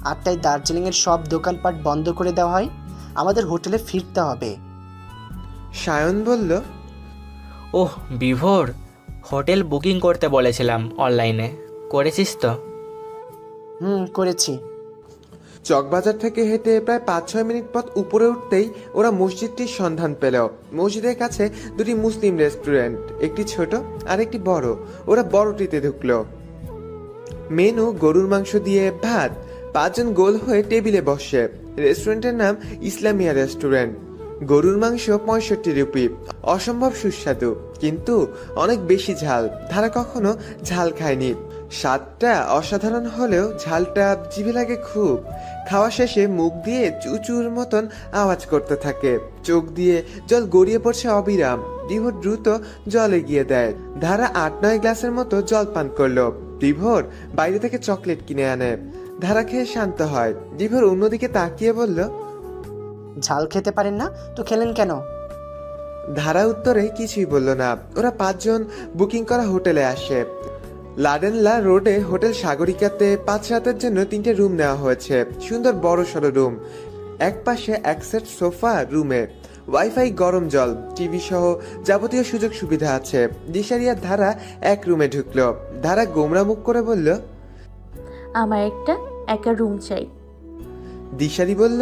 8টায় দার্জিলিংয়ের সব দোকানপাট বন্ধ করে দেওয়া হয়। আমাদের হোটেলে ফিরতে হবে। সায়ন বলল, ওহ বিভোর, হোটেল বুকিং করতে বলেছিলাম অনলাইনে, করেছিস তো? করেছি। চকবাজার থেকে হেঁটে প্রায় 5-6 মিনিট পথ উপরে উঠতেই ওরা মসজিদটির সন্ধান পেল। মসজিদের কাছে দুটি মুসলিম রেস্টুরেন্ট, একটি ছোট আর একটি বড়। ওরা বড়টিতে ঢুকলো। মেনু গরুর মাংস দিয়ে ভাত। 5 জন গোল হয়ে টেবিলে বসে। রেস্টুরেন্টের নাম ইসলামিয়া রেস্টুরেন্ট। গরুর মাংস 65 রুপি, অসম্ভব সুস্বাদু, কিন্তু অনেক বেশি ঝাল। ধারা কখনো ঝাল খায়নি। স্বাদটা অসাধারণ হলেও ঝালটা জিভে লাগে খুব। খাওয়া শেষে মুখ দিয়ে চুচুর মতন আওয়াজ করতে থাকে, চোখ দিয়ে জল গড়িয়ে পড়ছে অবিরাম। বিভোর দ্রুত জল এগিয়ে দেয়। ধারা 8-9 গ্লাসের মতো জল পান করলো। বিভোর বাইরে থেকে চকলেট কিনে আনে। ধারা খেয়ে শান্ত হয়। বিভোর অন্যদিকে তাকিয়ে বলল, ঝাল খেতে পারেন না তো খেলেন কেন? ধারা উত্তরে কিছুই বলল না। ওরা 5 জন বুকিং করা হোটেলে আসে। লাডেনলা রোডে হোটেল সাগরিকাতে 5 রাতের জন্য 3টে রুম নেওয়া হয়েছে। সুন্দর বড় সড়ো রুম। এক পাশে এক সেট সোফা রুমে, ওয়াইফাই, গরম জল, টিভি সহ যাবতীয় সুযোগ সুবিধা আছে। দিশারিয়া ধারা এক রুমে ঢুকলো। ধারা গোমরা মুখ করে বলল, আমার একটা একা রুম চাই। দিশারি বলল,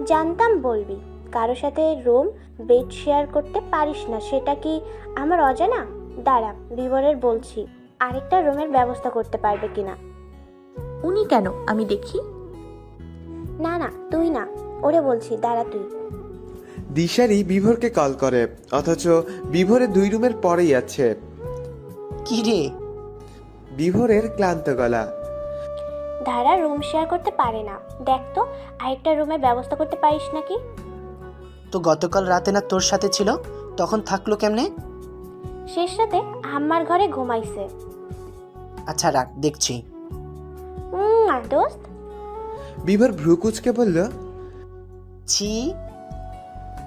জানতাম বলবি, কারো সাথে রুম বেড শেয়ার করতে পারিস না, সেটা কি আমার অজানা? দাঁড়া, বিবরের বলছি আরেকটা রুমের ব্যবস্থা করতে পারবে কিনা। উনি কেন? আমি দেখি। না না, তুই না, ওরে বলছি, দাঁড়া তুই। দিশারি বিভোরকে কল করে, অথচ বিভোরের 2 রুমের পরেই আছে। কি রে? বিভোরের ক্লান্ত গলা। ধারা রুম শেয়ার করতে পারে না, দেখ তো আরেকটা রুমের ব্যবস্থা করতে পারিস নাকি। তো গতকাল রাতে না তোর সাথে ছিল, তখন থাকলো কেমনে? শেষ রাতে আমার ঘরে ঘুমাইছে। আচ্ছা রাখ, দেখছি। দোস্ত। বিভোর ভ্রু কুচকে বলল, ছি।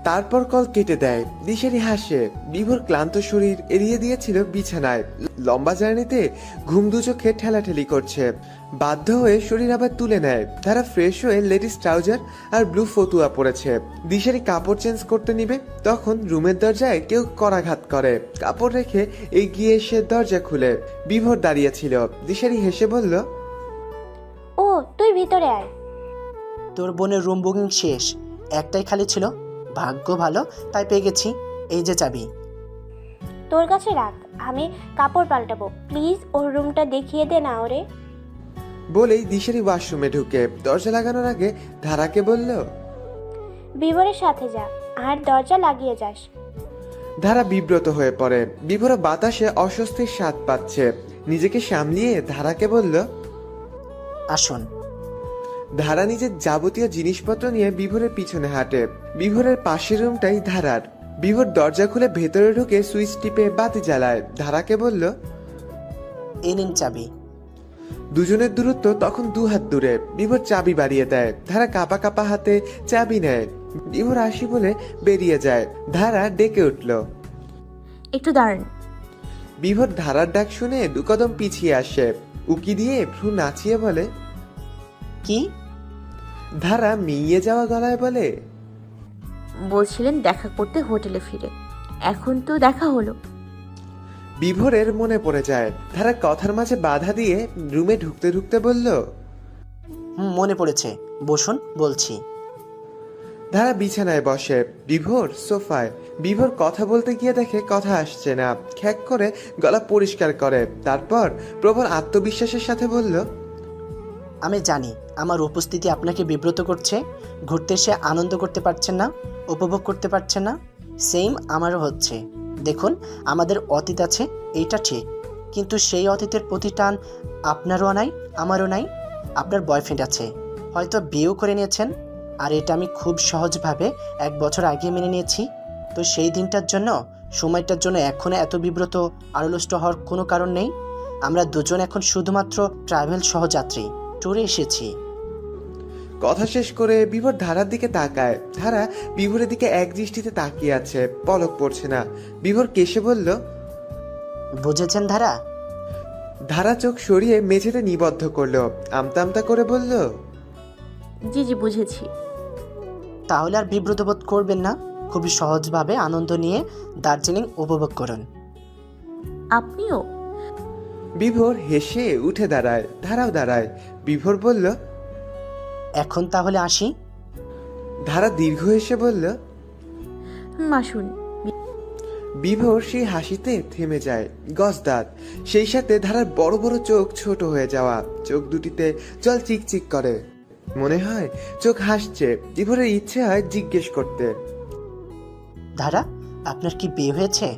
তারপর কল কেটে দেয়। দিশারি হাসে। বিভোর ক্লান্ত শরীর এড়িয়ে দিয়েছিল বিছানায়। লম্বা জার্নিতে ঘুম দু চোখে ঠেলাঠেলি করছে। বাধ্য হয়ে শরীর আবার তুলে নেয়। তারা ফ্রেশ হয়ে লেডিস ট্রাউজার আর ব্লু ফতুয়া পরেছে। দিশারি কাপড় চেঞ্জ করতে নিবে, তখন রুমের দরজায় কেউ করাঘাত করে। কাপড় রেখে এগিয়ে এসে দরজা খুলে বিভোর দাঁড়িয়েছিল। দিশারি হেসে বলল, ও তুই ভিতরে আয়। তোর বোনের রুম বুকিং শেষ, একটাই খালি ছিল। ভাগ্য ভালো তাই পেয়ে গেছি। এই যে চাবি। তোর কাছে রাখ, আমি কাপড় পাল্টাবো। প্লিজ ওর রুমটা দেখিয়ে দে না ওরে। বলেই দিশারি ওয়াশরুমে ঢুকে দরজা লাগানোর আগে ধারাকে বলল, বিবরের সাথে যা আর দরজা লাগিয়ে যাস। ধারা বিব্রত হয়ে পড়ে। বিভোর বাতাসে অস্বস্তির স্বাদ পাচ্ছে। নিজেকে সামলিয়ে ধারাকে বলল, আসুন। ধারা নিজের যাবতীয় জিনিসপত্র নিয়ে বিভোরের পিছনে হাঁটে। বিভোরের পাশের রুমটাই ধারার। বিভোর দরজা খুলে ভেতরে ঢুকে সুইচ টিপে বাতি জ্বালায়। ধারাকে বলল, এই নিন চাবি। দুজনের দূরত্ব তখন 2 হাত দূরে। বিভোর চাবি বাড়িয়ে দেয়। ধারা কাপা কাপা হাতে চাবি নেয়। বিভোর আসি বলে বেরিয়ে যায়। ধারা ডেকে উঠল। একটু দাঁড়ান। বিভোর ধারার ডাক শুনে 2 কদম পিছিয়ে আসে। উকি দিয়ে ভ্রু নাচিয়ে বলে, কি? ধারা মিইয়ে যাওয়া গলায় বলে, বলছিলেন দেখা করতে হোটেলে ফিরে, এখন তো দেখা হলো। বিভোরের মনে পড়ে যায়। ধারা কথার মাঝে বাধা দিয়ে রুমে ঢুকতে ঢুকতে বলল, মনে পড়েছে, বসুন বলছি। ধারা বিছানায় বসে, বিভোর সোফায়। বিভোর কথা বলতে গিয়ে দেখে কথা আসছে না। খ্যাক করে গলা পরিষ্কার করে। তারপর প্রবল আত্মবিশ্বাসের সাথে বলল, আমি জানি আমার উপস্থিতি আপনাকে বিব্রত করছে। ঘুরতে এসে আনন্দ করতে পারছেন না, উপভোগ করতে পারছেন না। সেম আমারও হচ্ছে। দেখুন, আমাদের অতীত আছে, এইটা ঠিক, কিন্তু সেই অতীতের প্রতি টান আপনারও নাই, আমারও নাই। আপনার বয়ফ্রেন্ড আছে, হয়তো বিয়েও করে নিয়েছেন, আর এটা আমি খুব সহজভাবে 1 বছর আগে মেনে নিয়েছি। তো সেই দিনটার জন্য, সময়টার জন্য এখনও এত বিব্রত আড়ষ্ট হওয়ার কোনো কারণ নেই। আমরা দুজন এখন শুধুমাত্র ট্রাভেল সহযাত্রী, ট্যুরে এসেছি। কথা শেষ করে বিভোর ধারার দিকে তাকায়। ধারা বিভোরের দিকে এক দৃষ্টিতে তাকিয়ে আছে, পলক পড়ছে না। বিভোর কেশে বলল, বুঝেছেন ধারা? ধারা চোখ সরিয়ে মেঝেতে নিবদ্ধ করলো। আমতা আমতা করে বলল, জি জি বুঝেছি। তাহলে আর বিব্রত বোধ করবেন না। খুবই সহজভাবে আনন্দ নিয়ে দার্জিলিং উপভোগ করুন। আপনিও? বিভোর হেসে উঠে দাঁড়ায়। ধারাও দাঁড়ায়। বিভোর বলল, এখন তাহলে আসি। ধারা দীর্ঘ হেসে বলল, আসুন। বিভোর সেই হাসিতে থেমে যায়, গজদাঁত, সেই সাথে ধারার বড় বড় চোখ ছোট হয়ে যাওয়া, চোখ দুটিতে জল চিকচিক করে। মনে হয় চোখ হাসছে। বিভোরের ইচ্ছে হয় জিজ্ঞেস করতে, ধারা, আপনার কি বিয়ে হয়েছে?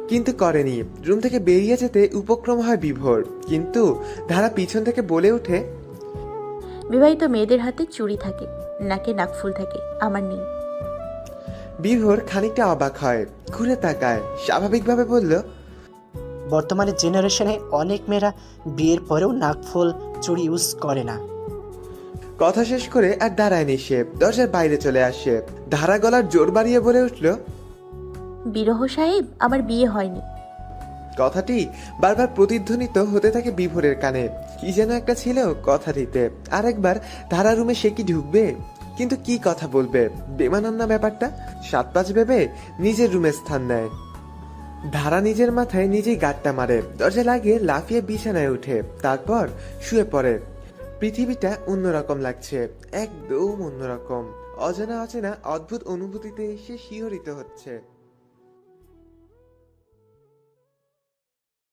কিন্তু করেনি। রুম থেকে বেরিয়ে যেতে উপক্রম হয় বিভোর, কিন্তু ধারা পিছন থেকে বলে ওঠে, বিবাহিত মেয়েদের হাতে চুড়ি থাকে, নাকে নাকফুল থাকে, আমার নেই। বিভোর খানিকটা অবাক হয়, ঘুরে তাকায়, স্বাভাবিকভাবে বলল, বর্তমানে জেনারেশনে অনেক মেয়েরা বিয়ের পরেও নাকফুল চুড়ি ইউজ করে না। কথা শেষ করে আর দাঁড়ায়নি সে, দরজার বাইরে চলে আসে। ধারা গলার জোর বাড়িয়ে বলে উঠল, বিরহ সাহেব, আমার বিয়ে হয়নি। কথাটি বারবার প্রতিধ্বনিত হতে থাকে বিভোরের কানে। কি যেন একটা ছিল কথা দিতে। আরেকবার ধারা রুমে সে কি ঢুকবে, কিন্তু কি কথা বলবে? বেমানান না ব্যাপারটা? 7-5 ভেবে নিজের রুমে স্থান নেয়। ধারা নিজের মাথায় নিজেই গাঁটটা মারে, দরজা লাগিয়ে লাফিয়ে বিছানায় উঠে, তারপর শুয়ে পড়ে। পৃথিবীটা অন্যরকম লাগছে, একদম অন্যরকম। অজানা অচেনা অদ্ভুত অনুভূতিতে সে শিহরিত হচ্ছে।